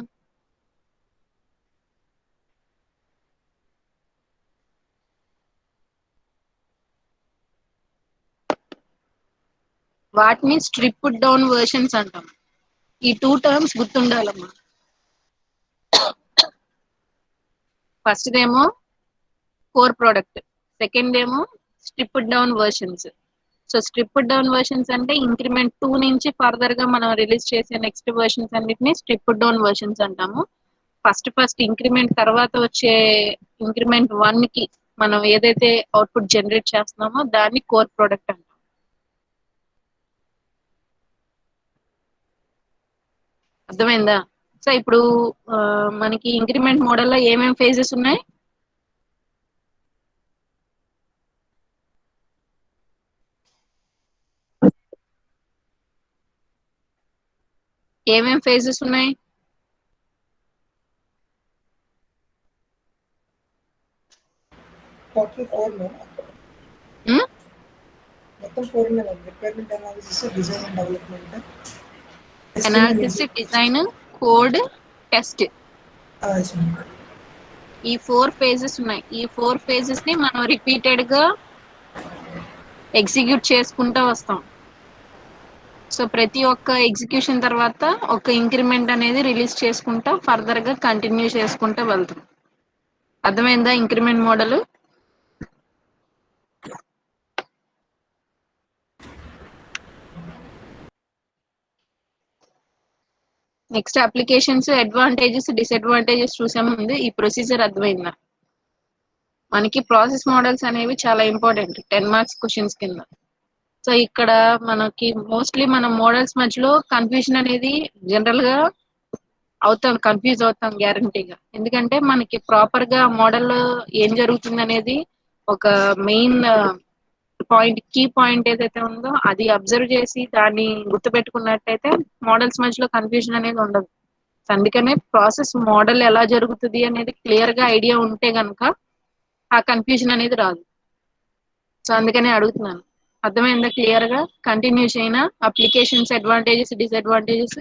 వాటిని స్ట్రిప్డ్ డౌన్ వర్షన్స్ అంటాం. ఈ 2 టర్మ్స్ గుర్తుండాలమ్మా. ఫస్ట్ ఏమో కోర్ ప్రొడక్ట్, సెకండ్ ఏమో stripped down versions. So stripped down versions అంటే ఇంక్రిమెంట్ 2 నుంచి ఫర్దర్ గా మనం రిలీజ్ చేసే నెక్స్ట్ వర్షన్స్ అన్నిటిని స్ట్రిప్డ్ డౌన్ వర్షన్స్ అంటాము. ఫస్ట్ ఇంక్రిమెంట్ తర్వాత వచ్చే ఇంక్రిమెంట్ 1 కి మనం ఏదైతే అవుట్పుట్ జనరేట్ చేస్తున్నామో దాన్ని కోర్ ప్రొడక్ట్ అంటాం. అర్థమైందా? సో ఇప్పుడు మనకి ఇంక్రిమెంట్ మోడల్లో ఏమేమి ఫేజెస్ ఉన్నాయి? ఏమేం ఫేజెస్ ఉన్నాయి? టోటల్ 4 మొత్తం 4 ఉన్నాయి. Requirement analysis, design and development, analysis, design, code, test. ఈ 4 ఫేజెస్ ఉన్నాయి. ఈ 4 ఫేజెస్ ని మనం రిపీటెడ్ గా ఎగ్జిక్యూట్ చేసుకుంటూ వస్తాం. సో ప్రతి ఒక్క ఎగ్జిక్యూషన్ తర్వాత ఒక ఇంక్రిమెంట్ అనేది రిలీజ్ చేసుకుంటా ఫర్దర్ గా కంటిన్యూ చేసుకుంటూ వెళ్తాం. అర్థమైందా increment model? Next applications, advantages, disadvantages చూసే ముందు ఈ ప్రొసీజర్ అర్థమైందా? మనకి ప్రాసెస్ మోడల్స్ అనేవి చాలా ఇంపార్టెంట్ 10 మార్క్స్ క్వశ్చన్స్ కింద. సో ఇక్కడ మనకి మోస్ట్లీ మన మోడల్స్ మధ్యలో కన్ఫ్యూజన్ అనేది జనరల్ గా కన్ఫ్యూజ్ అవుతాం గ్యారంటీగా. ఎందుకంటే మనకి ప్రాపర్ గా మోడల్ ఏం జరుగుతుంది అనేది ఒక మెయిన్ పాయింట్, కీ పాయింట్ ఏదైతే ఉందో అది అబ్జర్వ్ చేసి దాన్ని గుర్తుపెట్టుకున్నట్టయితే మోడల్స్ మధ్యలో కన్ఫ్యూజన్ అనేది ఉండదు. అందుకనే ప్రాసెస్ మోడల్ ఎలా జరుగుతుంది అనేది క్లియర్ గా ఐడియా ఉంటే గనక ఆ కన్ఫ్యూజన్ అనేది రాదు. సో అందుకనే అడుగుతున్నాను. అర్థమైందా క్లియర్ గా? కంటిన్యూ చేయనా? Applications, advantages, disadvantages.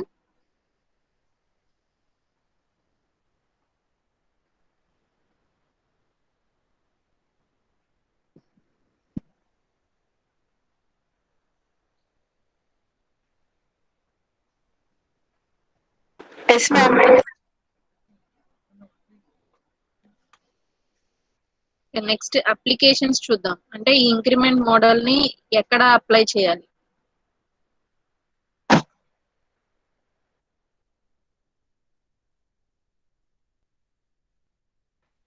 Yes ma'am. Next applications చూద్దాం. అంటే ఈ ఇంక్రిమెంట్ మోడల్ ని ఎక్కడ అప్లై చేయాలి?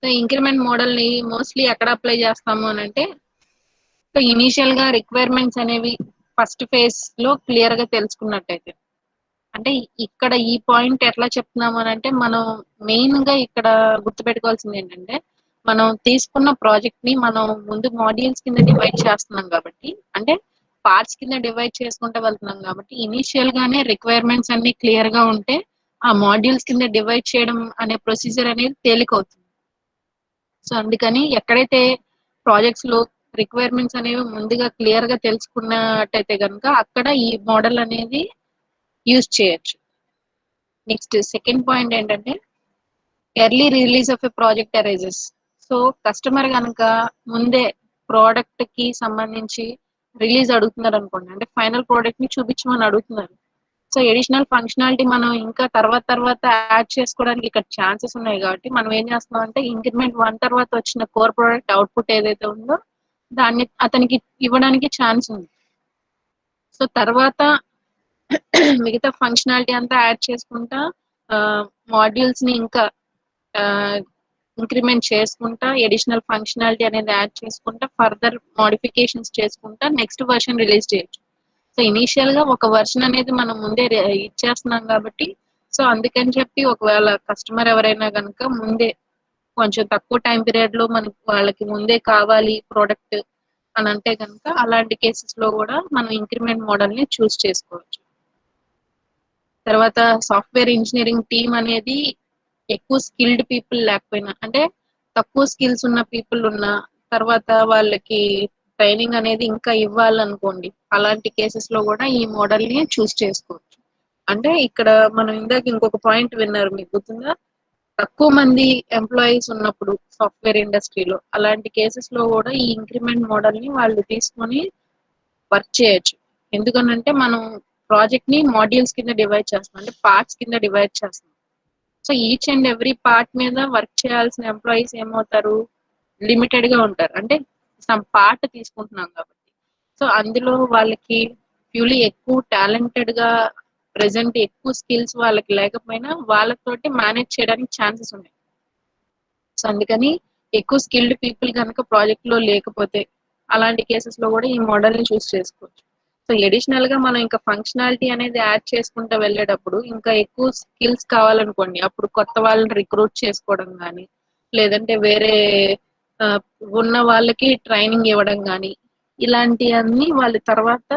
సో ఇంక్రిమెంట్ మోడల్ ని మోస్ట్లీ ఎక్కడ అప్లై చేస్తాము అని అంటే, సో ఇనీషియల్ గా రిక్వైర్మెంట్స్ అనేవి ఫస్ట్ ఫేజ్ లో క్లియర్ గా తెలుసుకున్నట్టయితే, అంటే ఇక్కడ ఈ పాయింట్ ఎట్లా చెప్తున్నాము అని అంటే, మనం మెయిన్ గా ఇక్కడ గుర్తుపెట్టుకోవాల్సింది ఏంటంటే, మనం తీసుకున్న ప్రాజెక్ట్ ని మనం ముందు మాడ్యూల్స్ కింద డివైడ్ చేస్తున్నాం కాబట్టి, అంటే పార్ట్స్ కింద డివైడ్ చేసుకుంటూ వెళ్తున్నాం కాబట్టి ఇనీషియల్ గానే రిక్వైర్మెంట్స్ అన్ని క్లియర్ గా ఉంటే ఆ మాడ్యూల్స్ కింద డివైడ్ చేయడం అనే ప్రొసీజర్ అనేది తేలికవుతుంది. సో అందుకని ఎక్కడైతే ప్రాజెక్ట్స్ లో రిక్వైర్మెంట్స్ అనేవి ముందుగా క్లియర్ గా తెలుసుకున్నట్టయితే కనుక అక్కడ ఈ మోడల్ అనేది యూజ్ చేయొచ్చు. నెక్స్ట్ సెకండ్ పాయింట్ ఏంటంటే, early release of a project arises. So customer కనుక ముందే ప్రోడక్ట్ కి సంబంధించి రిలీజ్ అడుగుతున్నారు అనుకోండి, అంటే ఫైనల్ ప్రోడక్ట్ ని చూపించమని అడుగుతున్నారు. సో ఎడిషనల్ ఫంక్షనాలిటీ మనం ఇంకా తర్వాత యాడ్ చేసుకోవడానికి ఇక్కడ ఛాన్సెస్ ఉన్నాయి కాబట్టి మనం ఏం చేస్తున్నాం అంటే, ఇంక్రిమెంట్ 1 తర్వాత వచ్చిన కోర్ ప్రోడక్ట్ అవుట్పుట్ ఏదైతే ఉందో దాన్ని అతనికి ఇవ్వడానికి ఛాన్స్ ఉంది. సో తర్వాత మిగతా ఫంక్షనాలిటీ అంతా యాడ్ చేసుకుంటా మాడ్యూల్స్ ని ఇంకా ఇంక్రిమెంట్ చేసుకుంటా ఎడిషనల్ ఫంక్షనాలిటీ అనేది యాడ్ చేసుకుంటా ఫర్దర్ మోడిఫికేషన్స్ చేసుకుంటా నెక్స్ట్ వర్షన్ రిలీజ్ చేయొచ్చు. సో ఇనీషియల్ గా ఒక వర్షన్ అనేది మనం ముందే ఇచ్చేస్తున్నాం కాబట్టి, సో అందుకని చెప్పి ఒకవేళ కస్టమర్ ఎవరైనా కనుక ముందే కొంచెం తక్కువ టైం పీరియడ్ లో మనకి వాళ్ళకి ముందే కావాలి ప్రోడక్ట్ అని అంటే కనుక అలాంటి కేసెస్ లో కూడా మనం ఇంక్రిమెంట్ మోడల్ ని చూస్ చేసుకోవచ్చు. తర్వాత సాఫ్ట్వేర్ ఇంజనీరింగ్ టీమ్ అనేది ఎక్కువ స్కిల్డ్ పీపుల్ లేకపోయినా, అంటే తక్కువ స్కిల్స్ ఉన్న పీపుల్ ఉన్న తర్వాత వాళ్ళకి ట్రైనింగ్ అనేది ఇంకా ఇవ్వాలనుకోండి, అలాంటి కేసెస్ లో కూడా ఈ మోడల్ ని చూస్ చేసుకోవచ్చు. అంటే ఇక్కడ మనం ఇందాక ఇంకొక పాయింట్ విన్నారు, మీకు గుర్తుందా? తక్కువ మంది ఎంప్లాయీస్ ఉన్నప్పుడు సాఫ్ట్వేర్ ఇండస్ట్రీలో అలాంటి కేసెస్ లో కూడా ఈ ఇంక్రిమెంట్ మోడల్ ని వాళ్ళు తీసుకొని వర్క్ చేయొచ్చు. ఎందుకనంటే మనం ప్రాజెక్ట్ ని మాడ్యూల్స్ కింద డివైడ్ చేస్తాం, అంటే పార్ట్స్ కింద డివైడ్ చేస్తాం. So each and every part మీద వర్క్ చేయాల్సిన ఎంప్లాయీస్ ఏమవుతారు, లిమిటెడ్ గా ఉంటారు. అంటే సమ్ పార్ట్ తీసుకుంటున్నాం కాబట్టి, సో అందులో వాళ్ళకి ప్యూలీ ఎక్కువ టాలెంటెడ్ గా ప్రెసెంట్ ఎక్కువ స్కిల్స్ వాళ్ళకి లేకపోయినా వాళ్ళతోటి మేనేజ్ చేయడానికి ఛాన్సెస్ ఉన్నాయి. సో అందుకని ఎక్కువ స్కిల్డ్ పీపుల్ కనుక ప్రాజెక్ట్ లో లేకపోతే అలాంటి కేసెస్ లో కూడా ఈ మోడల్ ని చూస్ చేసుకోవచ్చు. సో ఎడిషనల్ గా మనం ఇంకా ఫంక్షనాలిటీ అనేది యాడ్ చేసుకుంటూ వెళ్ళేటప్పుడు ఇంకా ఎక్కువ స్కిల్స్ కావాలనుకోండి, అప్పుడు కొత్త వాళ్ళని రిక్రూట్ చేసుకోవడం కానీ, లేదంటే వేరే ఉన్న వాళ్ళకి ట్రైనింగ్ ఇవ్వడం కానీ, ఇలాంటివన్నీ వాళ్ళ తర్వాత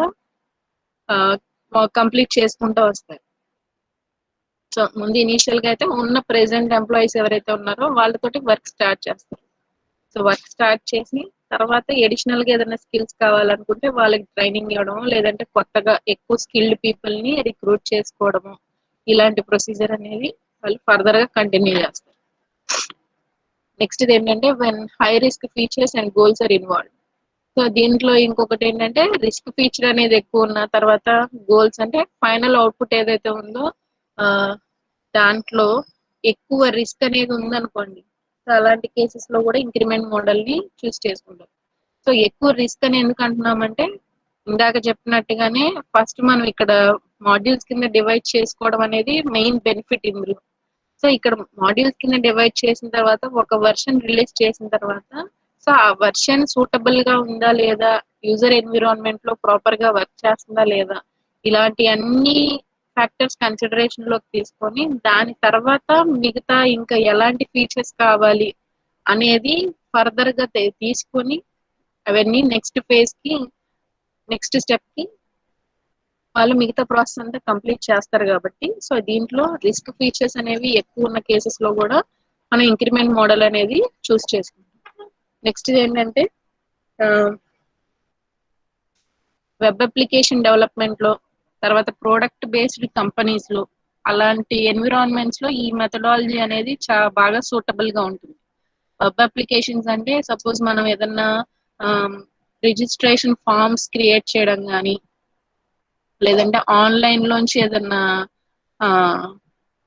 కంప్లీట్ చేసుకుంటూ వస్తాయి. సో ముందు ఇనీషియల్ గా అయితే ఉన్న ప్రెసెంట్ ఎంప్లాయీస్ ఎవరైతే ఉన్నారో వాళ్ళతోటి వర్క్ స్టార్ట్ చేస్తారు. సో వర్క్ స్టార్ట్ చేసి తర్వాత ఎడిషనల్ గా ఏదైనా స్కిల్స్ కావాలనుకుంటే వాళ్ళకి ట్రైనింగ్ ఇవ్వడం, లేదంటే కొత్తగా ఎక్కువ స్కిల్డ్ పీపుల్ ని రిక్రూట్ చేసుకోవడము, ఇలాంటి ప్రొసీజర్ అనేది వాళ్ళు ఫర్దర్ గా కంటిన్యూ చేస్తారు. నెక్స్ట్ ఏంటంటే, when high risk features and goals are involve. So దీంట్లో ఇంకొకటి ఏంటంటే, రిస్క్ ఫీచర్ అనేది ఎక్కువ ఉన్న తర్వాత గోల్స్ అంటే ఫైనల్ అవుట్పుట్ ఏదైతే ఉందో దాంట్లో ఎక్కువ రిస్క్ అనేది ఉందనుకోండి, సో అలాంటి కేసెస్ లో కూడా ఇంక్రిమెంట్ మోడల్ ని చూస్ చేసుకుంటాం. సో ఎక్కువ రిస్క్ అని ఎందుకు అంటున్నామంటే, ఇందాక చెప్పినట్టుగానే ఫస్ట్ మనం ఇక్కడ మాడ్యూల్స్ కింద డివైడ్ చేసుకోవడం అనేది మెయిన్ బెనిఫిట్ ఇందులో. సో ఇక్కడ మాడ్యూల్స్ కింద డివైడ్ చేసిన తర్వాత ఒక వర్షన్ రిలీజ్ చేసిన తర్వాత, సో ఆ వర్షన్ సూటబుల్ గా ఉందా లేదా, యూజర్ ఎన్విరాన్మెంట్ లో ప్రాపర్ గా వర్క్ చేస్తుందా లేదా, ఇలాంటి అన్ని ఫ్యాక్టర్స్ కన్సిడరేషన్ లోకి తీసుకొని దాని తర్వాత మిగతా ఇంకా ఎలాంటి ఫీచర్స్ కావాలి అనేది ఫర్దర్ గా తీసుకొని అవన్నీ నెక్స్ట్ ఫేజ్ కి నెక్స్ట్ స్టెప్ కి వాళ్ళు మిగతా ప్రాసెస్ అంతా కంప్లీట్ చేస్తారు కాబట్టి సో దీంట్లో రిస్క్ ఫీచర్స్ అనేవి ఎక్కువ ఉన్న కేసెస్ లో కూడా మనం ఇంక్రిమెంట్ మోడల్ అనేది చూస్ చేసుకుంటాం. నెక్స్ట్ ఏంటంటే వెబ్ అప్లికేషన్ డెవలప్మెంట్ లో తర్వాత ప్రోడక్ట్ బేస్డ్ కంపెనీస్ లో అలాంటి ఎన్విరాన్మెంట్స్ లో ఈ మెథడాలజీ అనేది బాగా సూటబుల్ గా ఉంటుంది. వెబ్ అప్లికేషన్స్ అంటే సపోజ్ మనం ఏదన్నా రిజిస్ట్రేషన్ ఫామ్స్ క్రియేట్ చేయడం కానీ లేదంటే ఆన్లైన్ లోంచి ఏదన్నా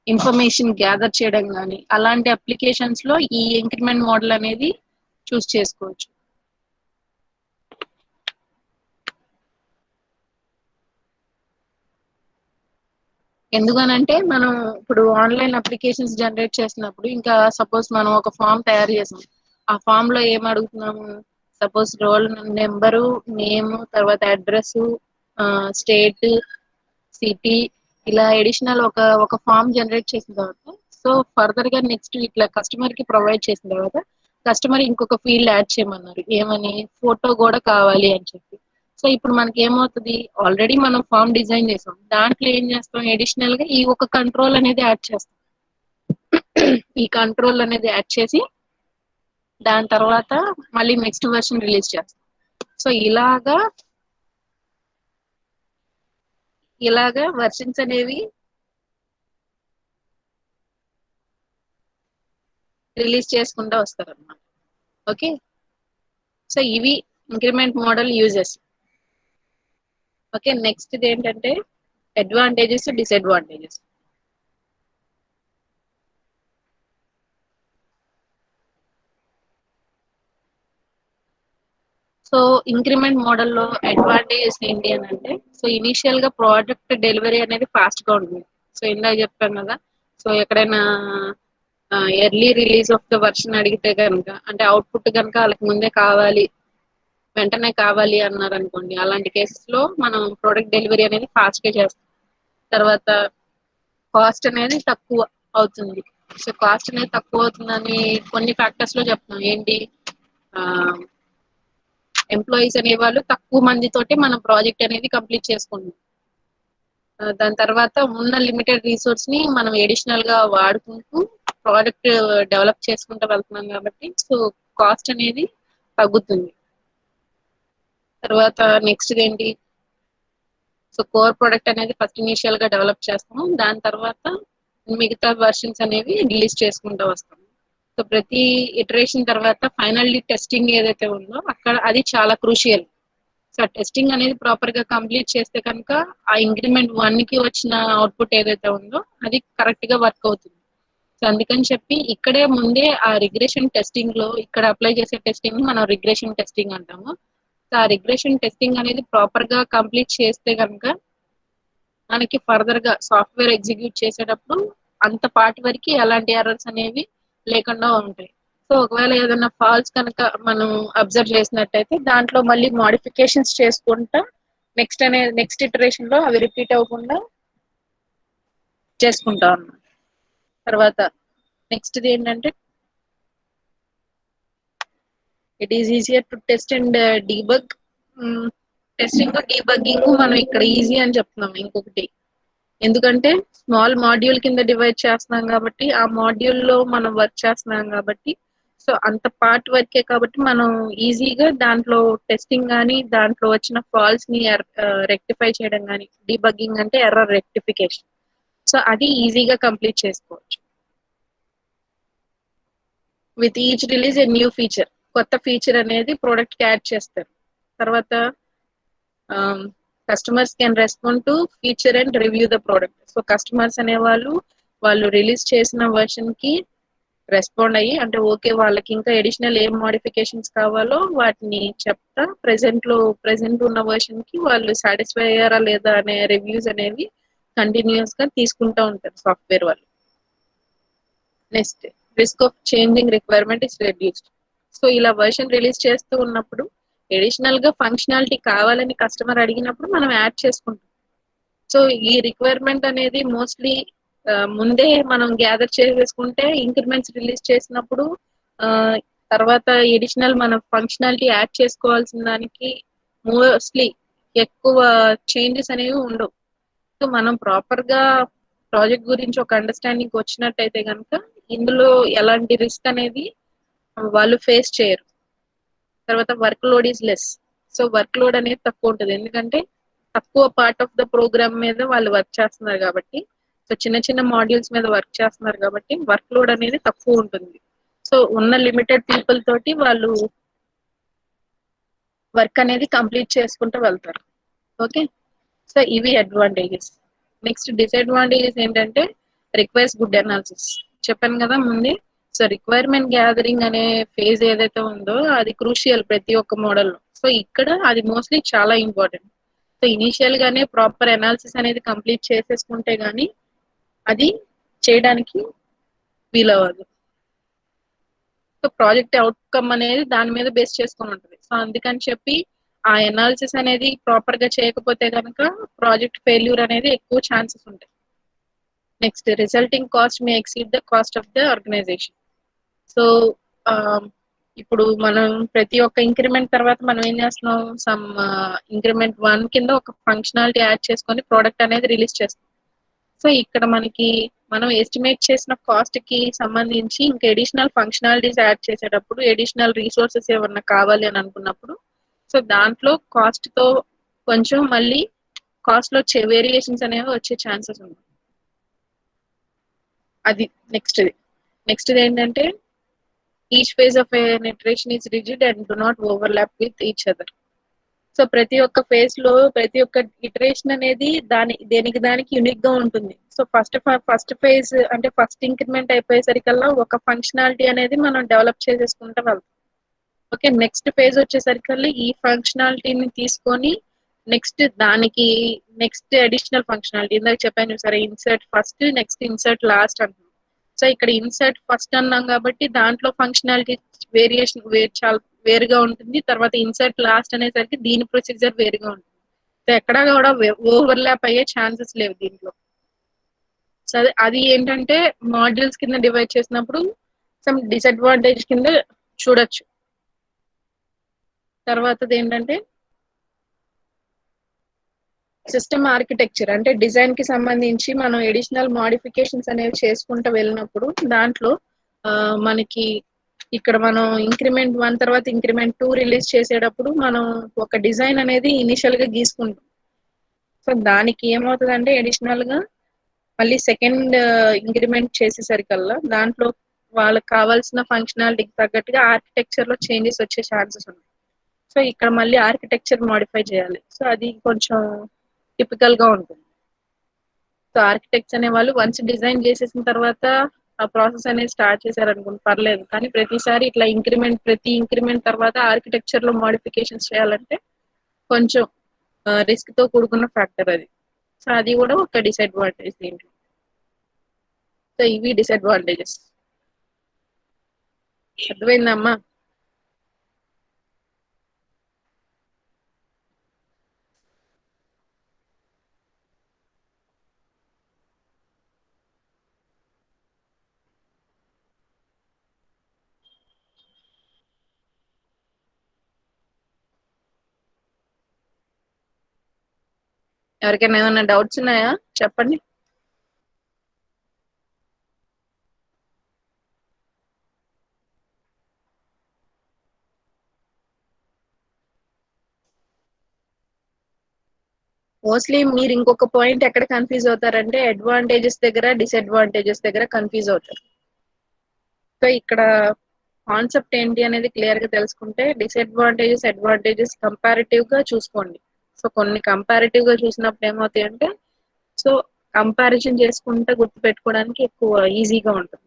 ఇన్ఫర్మేషన్ గ్యాదర్ చేయడం కానీ అలాంటి అప్లికేషన్స్ లో ఈ ఇంక్రిమెంట్ మోడల్ అనేది చూస్ చేసుకోవచ్చు. ఎందుకనంటే మనం ఇప్పుడు ఆన్లైన్ అప్లికేషన్స్ జనరేట్ చేసినప్పుడు ఇంకా సపోజ్ మనం ఒక ఫామ్ తయారు చేసాం, ఆ ఫామ్ లో ఏం అడుగుతున్నాము, సపోజ్ రోల్ నెంబరు, నేమ్, తర్వాత అడ్రస్, స్టేట్, సిటీ, ఇలా ఎడిషనల్ ఒక ఫామ్ జనరేట్ చేసిన తర్వాత సో ఫర్దర్ గా నెక్స్ట్ ఇట్లా కస్టమర్ కి ప్రొవైడ్ చేసిన తర్వాత కస్టమర్ ఇంకొక ఫీల్డ్ యాడ్ చేయమన్నారు, ఏమని ఫోటో కూడా కావాలి అని చెప్పి. సో ఇప్పుడు మనకి ఏమవుతుంది, ఆల్రెడీ మనం ఫామ్ డిజైన్ చేసాం, దాంట్లో ఏం చేస్తాం ఎడిషనల్ గా ఈ ఒక కంట్రోల్ అనేది యాడ్ చేస్తాం. ఈ కంట్రోల్ అనేది యాడ్ చేసి దాని తర్వాత మళ్ళీ నెక్స్ట్ వర్షన్ రిలీజ్ చేస్తాం. సో ఇలాగా వర్షన్స్ అనేవి రిలీజ్ చేసుకుంటూ వస్తారు అన్నమాట. ఓకే, సో ఇవి increment model uses. Okay, next ఏంటంటే అడ్వాంటేజెస్, డిసడ్వాంటేజెస్. సో ఇంక్రిమెంట్ మోడల్లో అడ్వాంటేజెస్ ఏంటి అని అంటే సో ఇనిషియల్ గా ప్రోడక్ట్ డెలివరీ అనేది ఫాస్ట్ గా ఉంటుంది. సో ఇందాక చెప్పాను కదా, సో ఎక్కడైనా early release of the version అడిగితే కనుక అంటే అవుట్పుట్ కనుక వాళ్ళకి ముందే కావాలి, వెంటనే కావాలి అన్నారు అనుకోండి, అలాంటి కేసెస్ లో మనం ప్రోడక్ట్ డెలివరీ అనేది ఫాస్ట్ గా చేస్తాం. తర్వాత కాస్ట్ అనేది తక్కువ అవుతుంది. సో కాస్ట్ అనేది తక్కువ అవుతుందని కొన్ని ఫ్యాక్టర్స్ లో చెప్తున్నాం. ఏంటి, ఎంప్లాయీస్ అనేవాళ్ళు తక్కువ మందితోటి మనం ప్రాజెక్ట్ అనేది కంప్లీట్ చేసుకుంటాం. దాని తర్వాత ఉన్న లిమిటెడ్ రిసోర్స్ ని మనం ఎడిషనల్ గా వాడుకుంటూ ప్రోడక్ట్ డెవలప్ చేసుకుంటూ వెళ్తున్నాం కాబట్టి సో కాస్ట్ అనేది తగ్గుతుంది. తర్వాత నెక్స్ట్ ఏంటి, సో కోర్ ప్రొడక్ట్ అనేది ఫస్ట్ ఇనిషియల్ గా డెవలప్ చేస్తాము, దాని తర్వాత మిగతా వర్షన్స్ అనేవి రిలీజ్ చేసుకుంటూ వస్తాము. సో ప్రతి ఇటరేషన్ తర్వాత ఫైనల్లీ టెస్టింగ్ ఏదైతే ఉందో అక్కడ అది చాలా క్రూషియల్. సో టెస్టింగ్ అనేది ప్రాపర్ గా కంప్లీట్ చేస్తే కనుక ఆ ఇంక్రిమెంట్ 1 కి వచ్చిన అవుట్పుట్ ఏదైతే ఉందో అది కరెక్ట్ గా వర్క్ అవుతుంది. సో అందుకని చెప్పి ఇక్కడే ముందే ఆ రిగ్రెషన్ టెస్టింగ్ లో ఇక్కడ అప్లై చేసే టెస్టింగ్ మనం రిగ్రెషన్ టెస్టింగ్ అంటాము. సో ఆ రిగ్రెషన్ టెస్టింగ్ అనేది ప్రాపర్ గా కంప్లీట్ చేస్తే కనుక మనకి ఫర్దర్ గా సాఫ్ట్వేర్ ఎగ్జిక్యూట్ చేసేటప్పుడు అంత పార్ట్ వరకు ఎలాంటి ఎర్రర్స్ అనేవి లేకుండా ఉంటాయి. సో ఒకవేళ ఏదైనా ఫాల్స్ కనుక మనం అబ్జర్వ్ చేసినట్టయితే దాంట్లో మళ్ళీ మోడిఫికేషన్స్ చేసుకుంటా నెక్స్ట్ ఇటరేషన్ లో అవి రిపీట్ అవ్వకుండా చేసుకుంటాం అన్నమాట. తర్వాత నెక్స్ట్ ఏంటంటే it is easier to test and debug. Testing debugging మనం ఇక్కడ ఈజీ అని చెప్తున్నాం ఇంకొకటి, ఎందుకంటే స్మాల్ మాడ్యూల్ కింద డివైడ్ చేస్తున్నాం కాబట్టి ఆ మాడ్యూల్ లో మనం వర్క్ చేస్తున్నాం కాబట్టి సో అంత పార్ట్ వర్కే కాబట్టి మనం ఈజీగా దాంట్లో టెస్టింగ్ కానీ దాంట్లో వచ్చిన ఫాల్స్ ని రెక్టిఫై చేయడం కానీ, డీబగ్గింగ్ అంటే ఎర్రర్ రెక్టిఫికేషన్, సో అది ఈజీగా కంప్లీట్ చేసుకోవచ్చు. With each release a new feature, కొత్త ఫీచర్ అనేది ప్రోడక్ట్ కి యాడ్ చేస్తారు. తర్వాత customers can respond to feature and review the product. So customers అనేవాళ్ళు వాళ్ళు రిలీజ్ చేసిన వర్షన్ కి రెస్పాండ్ అయ్యి అంటే ఓకే వాళ్ళకి ఇంకా అడిషనల్ ఏం మోడిఫికేషన్స్ కావాలో వాటిని చెప్తా ప్రెసెంట్ ఉన్న వర్షన్ కి వాళ్ళు సాటిస్ఫై అయ్యారా లేదా అనే రివ్యూస్ అనేవి కంటిన్యూస్ గా తీసుకుంటూ ఉంటారు సాఫ్ట్వేర్ వాళ్ళు. Next risk of changing requirement is reduced. So ఇలా వర్షన్ రిలీజ్ చేస్తూ ఉన్నప్పుడు అడిషనల్ గా ఫంక్షనాలిటీ కావాలని కస్టమర్ అడిగినప్పుడు మనం యాడ్ చేసుకుంటాం. సో ఈ రిక్వైర్మెంట్ అనేది మోస్ట్లీ ముందే మనం గ్యాదర్ చేసేసుకుంటే ఇంక్రిమెంట్స్ రిలీజ్ చేసినప్పుడు తర్వాత ఎడిషనల్ మన ఫంక్షనాలిటీ యాడ్ చేసుకోవాల్సిన దానికి మోస్ట్లీ ఎక్కువ చేంజెస్ అనేవి ఉండవు. సో మనం ప్రాపర్ గా ప్రాజెక్ట్ గురించి ఒక అండర్స్టాండింగ్ వచ్చినట్టయితే కనుక ఇందులో ఎలాంటి రిస్క్ అనేది వాళ్ళు ఫేస్ చేయరు. తర్వాత work load is less. So work load అనేది తక్కువ ఉంటుంది, ఎందుకంటే తక్కువ పార్ట్ ఆఫ్ ద ప్రోగ్రామ్ మీద వాళ్ళు వర్క్ చేస్తున్నారు కాబట్టి. సో చిన్న చిన్న మాడ్యూల్స్ మీద వర్క్ చేస్తున్నారు కాబట్టి వర్క్ లోడ్ అనేది తక్కువ ఉంటుంది. సో ఉన్న లిమిటెడ్ పీపుల్ తోటి వాళ్ళు వర్క్ అనేది కంప్లీట్ చేసుకుంటూ వెళ్తారు. ఓకే, సో ఇవి అడ్వాంటేజెస్. నెక్స్ట్ డిసడ్వాంటేజెస్ ఏంటంటే రిక్వైర్స్ గుడ్ అనాలిసిస్. చెప్పాను కదా ముందే. సో రిక్వైర్మెంట్ గ్యాదరింగ్ అనే ఫేజ్ ఏదైతే ఉందో అది క్రూషియల్ ప్రతి ఒక్క మోడల్లో. సో ఇక్కడ అది మోస్ట్లీ చాలా ఇంపార్టెంట్. సో ఇనీషియల్ గానే ప్రాపర్ అనాలిసిస్ అనేది కంప్లీట్ చేసేసుకుంటే గానీ అది చేయడానికి వీలవ్వదు. సో ప్రాజెక్ట్ అవుట్కమ్ అనేది దాని మీద బేస్ చేసుకొని ఉంటుంది. సో అందుకని చెప్పి ఆ అనాలిసిస్ అనేది ప్రాపర్ గా చేయకపోతే కనుక ప్రాజెక్ట్ ఫెయిల్యూర్ అనేది ఎక్కువ ఛాన్సెస్ ఉంటాయి. Next resulting cost may exceed the cost of the organization. So ఇప్పుడు మనం ప్రతి ఒక్క ఇంక్రిమెంట్ తర్వాత మనం ఏం చేస్తున్నాం, సమ్ ఇంక్రిమెంట్ 1 కింద ఒక ఫంక్షనాలిటీ యాడ్ చేసుకొని ప్రోడక్ట్ అనేది రిలీజ్ చేస్తాం. సో ఇక్కడ మనకి మనం ఎస్టిమేట్ చేసిన కాస్ట్ కి సంబంధించి ఇంకా ఎడిషనల్ ఫంక్షనాలిటీస్ యాడ్ చేసేటప్పుడు ఎడిషనల్ రిసోర్సెస్ ఏమన్నా కావాలి అని అనుకున్నప్పుడు సో దాంట్లో కాస్ట్ తో కొంచెం మళ్ళీ కాస్ట్ లో వేరియేషన్స్ అనేవి వచ్చే ఛాన్సెస్ ఉన్నాయి. అది నెక్స్ట్ ఏంటంటే each phase of an iteration is rigid and do not overlap with each other. So ప్రతి ఒక్క ఫేజ్ లో ప్రతి ఒక్క ఇటరేషన్ అనేది దేనికి దానికి యూనిక్ గా ఉంటుంది. సో ఫస్ట్ ఫేజ్ అంటే ఫస్ట్ ఇంక్రిమెంట్ అయిపోయేసరికల్లా ఒక ఫంక్షనాలిటీ అనేది మనం డెవలప్ చేసేసుకుంటూ వెళ్తాం. ఓకే, నెక్స్ట్ ఫేజ్ వచ్చేసరికల్లా ఈ ఫంక్షనాలిటీని తీసుకొని నెక్స్ట్ దానికి నెక్స్ట్ అడిషనల్ ఫంక్షనాలిటీ ఇందాక చెప్పాను సరే, insert first next insert last అంటున్నాం. సో ఇక్కడ ఇన్సర్ట్ ఫస్ట్ అన్నాం కాబట్టి దాంట్లో ఫంక్షనాలిటీ వేరియేషన్ చాలా వేరుగా ఉంటుంది. తర్వాత ఇన్సర్ట్ లాస్ట్ అనేసరికి దీని ప్రొసీజర్ వేరుగా ఉంటుంది. సో ఎక్కడా కూడా ఓవర్లాప్ అయ్యే ఛాన్సెస్ లేవు దీంట్లో. సో అది ఏంటంటే మాడ్యూల్స్ కింద డివైడ్ చేసినప్పుడు సమ్ డిసడ్వాంటేజ్ కింద చూడొచ్చు. తర్వాతది ఏంటంటే సిస్టమ్ ఆర్కిటెక్చర్ అంటే డిజైన్ కి సంబంధించి మనం ఎడిషనల్ మోడిఫికేషన్స్ అనేవి చేసుకుంటూ వెళ్ళినప్పుడు దాంట్లో మనకి ఇక్కడ మనం ఇంక్రిమెంట్ 1 తర్వాత ఇంక్రిమెంట్ 2 రిలీజ్ చేసేటప్పుడు మనం ఒక డిజైన్ అనేది ఇనిషియల్ గా గీసుకుంటాం. సో దానికి ఏమవుతుందంటే అడిషనల్ గా మళ్ళీ సెకండ్ ఇంక్రిమెంట్ చేసేసరికల్లా దాంట్లో వాళ్ళకి కావాల్సిన ఫంక్షనాలిటీకి తగ్గట్టుగా ఆర్కిటెక్చర్ లో చేంజెస్ వచ్చే ఛాన్సెస్ ఉన్నాయి. సో ఇక్కడ మళ్ళీ ఆర్కిటెక్చర్ మోడిఫై చేయాలి. సో అది కొంచెం టిపికల్ గా ఉంటుంది. సో ఆర్కిటెక్ట్స్ అనే వాళ్ళు వన్స్ డిజైన్ చేసేసిన తర్వాత ఆ ప్రాసెస్ అనేది స్టార్ట్ చేశారనుకోండి పర్లేదు, కానీ ప్రతిసారి ఇట్లా ప్రతి ఇంక్రిమెంట్ తర్వాత ఆర్కిటెక్చర్ లో మోడిఫికేషన్స్ చేయాలంటే కొంచెం రిస్క్ తో కూడుకున్న ఫ్యాక్టర్ అది. సో అది కూడా ఒక డిసడ్వాంటేజ్ దీంట్లో. సో ఇవి డిసడ్వాంటేజెస్. అర్థమైందమ్మా? ఎవరికైనా ఏమైనా డౌట్స్ ఉన్నాయా చెప్పండి. మోస్ట్లీ మీరు ఇంకొక పాయింట్ ఎక్కడ కన్ఫ్యూజ్ అవుతారంటే అడ్వాంటేజెస్ దగ్గర డిసడ్వాంటేజెస్ దగ్గర కన్ఫ్యూజ్ అవుతారు. సో ఇక్కడ కాన్సెప్ట్ ఏంటి అనేది క్లియర్ గా తెలుసుకుంటే డిసడ్వాంటేజెస్ అడ్వాంటేజెస్ కంపారిటివ్ గా చూసుకోండి. సో కొన్ని కంపారిటివ్ గా చూసినప్పుడు ఏమవుతాయి అంటే సో కంపారిజన్ చేసుకుంటే గుర్తు పెట్టుకోవడానికి ఎక్కువ ఈజీగా ఉంటుంది.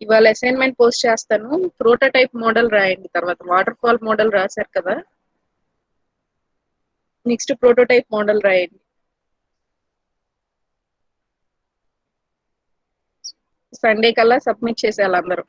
ఇవాళ అసైన్మెంట్ పోస్ట్ చేస్తాను. ప్రోటోటైప్ మోడల్ రాయండి. తర్వాత వాటర్ ఫాల్ మోడల్ రాశారు కదా, నెక్స్ట్ ప్రోటోటైప్ మోడల్ రాయండి. సండే కల్లా సబ్మిట్ చేసేయాలి అందరూ.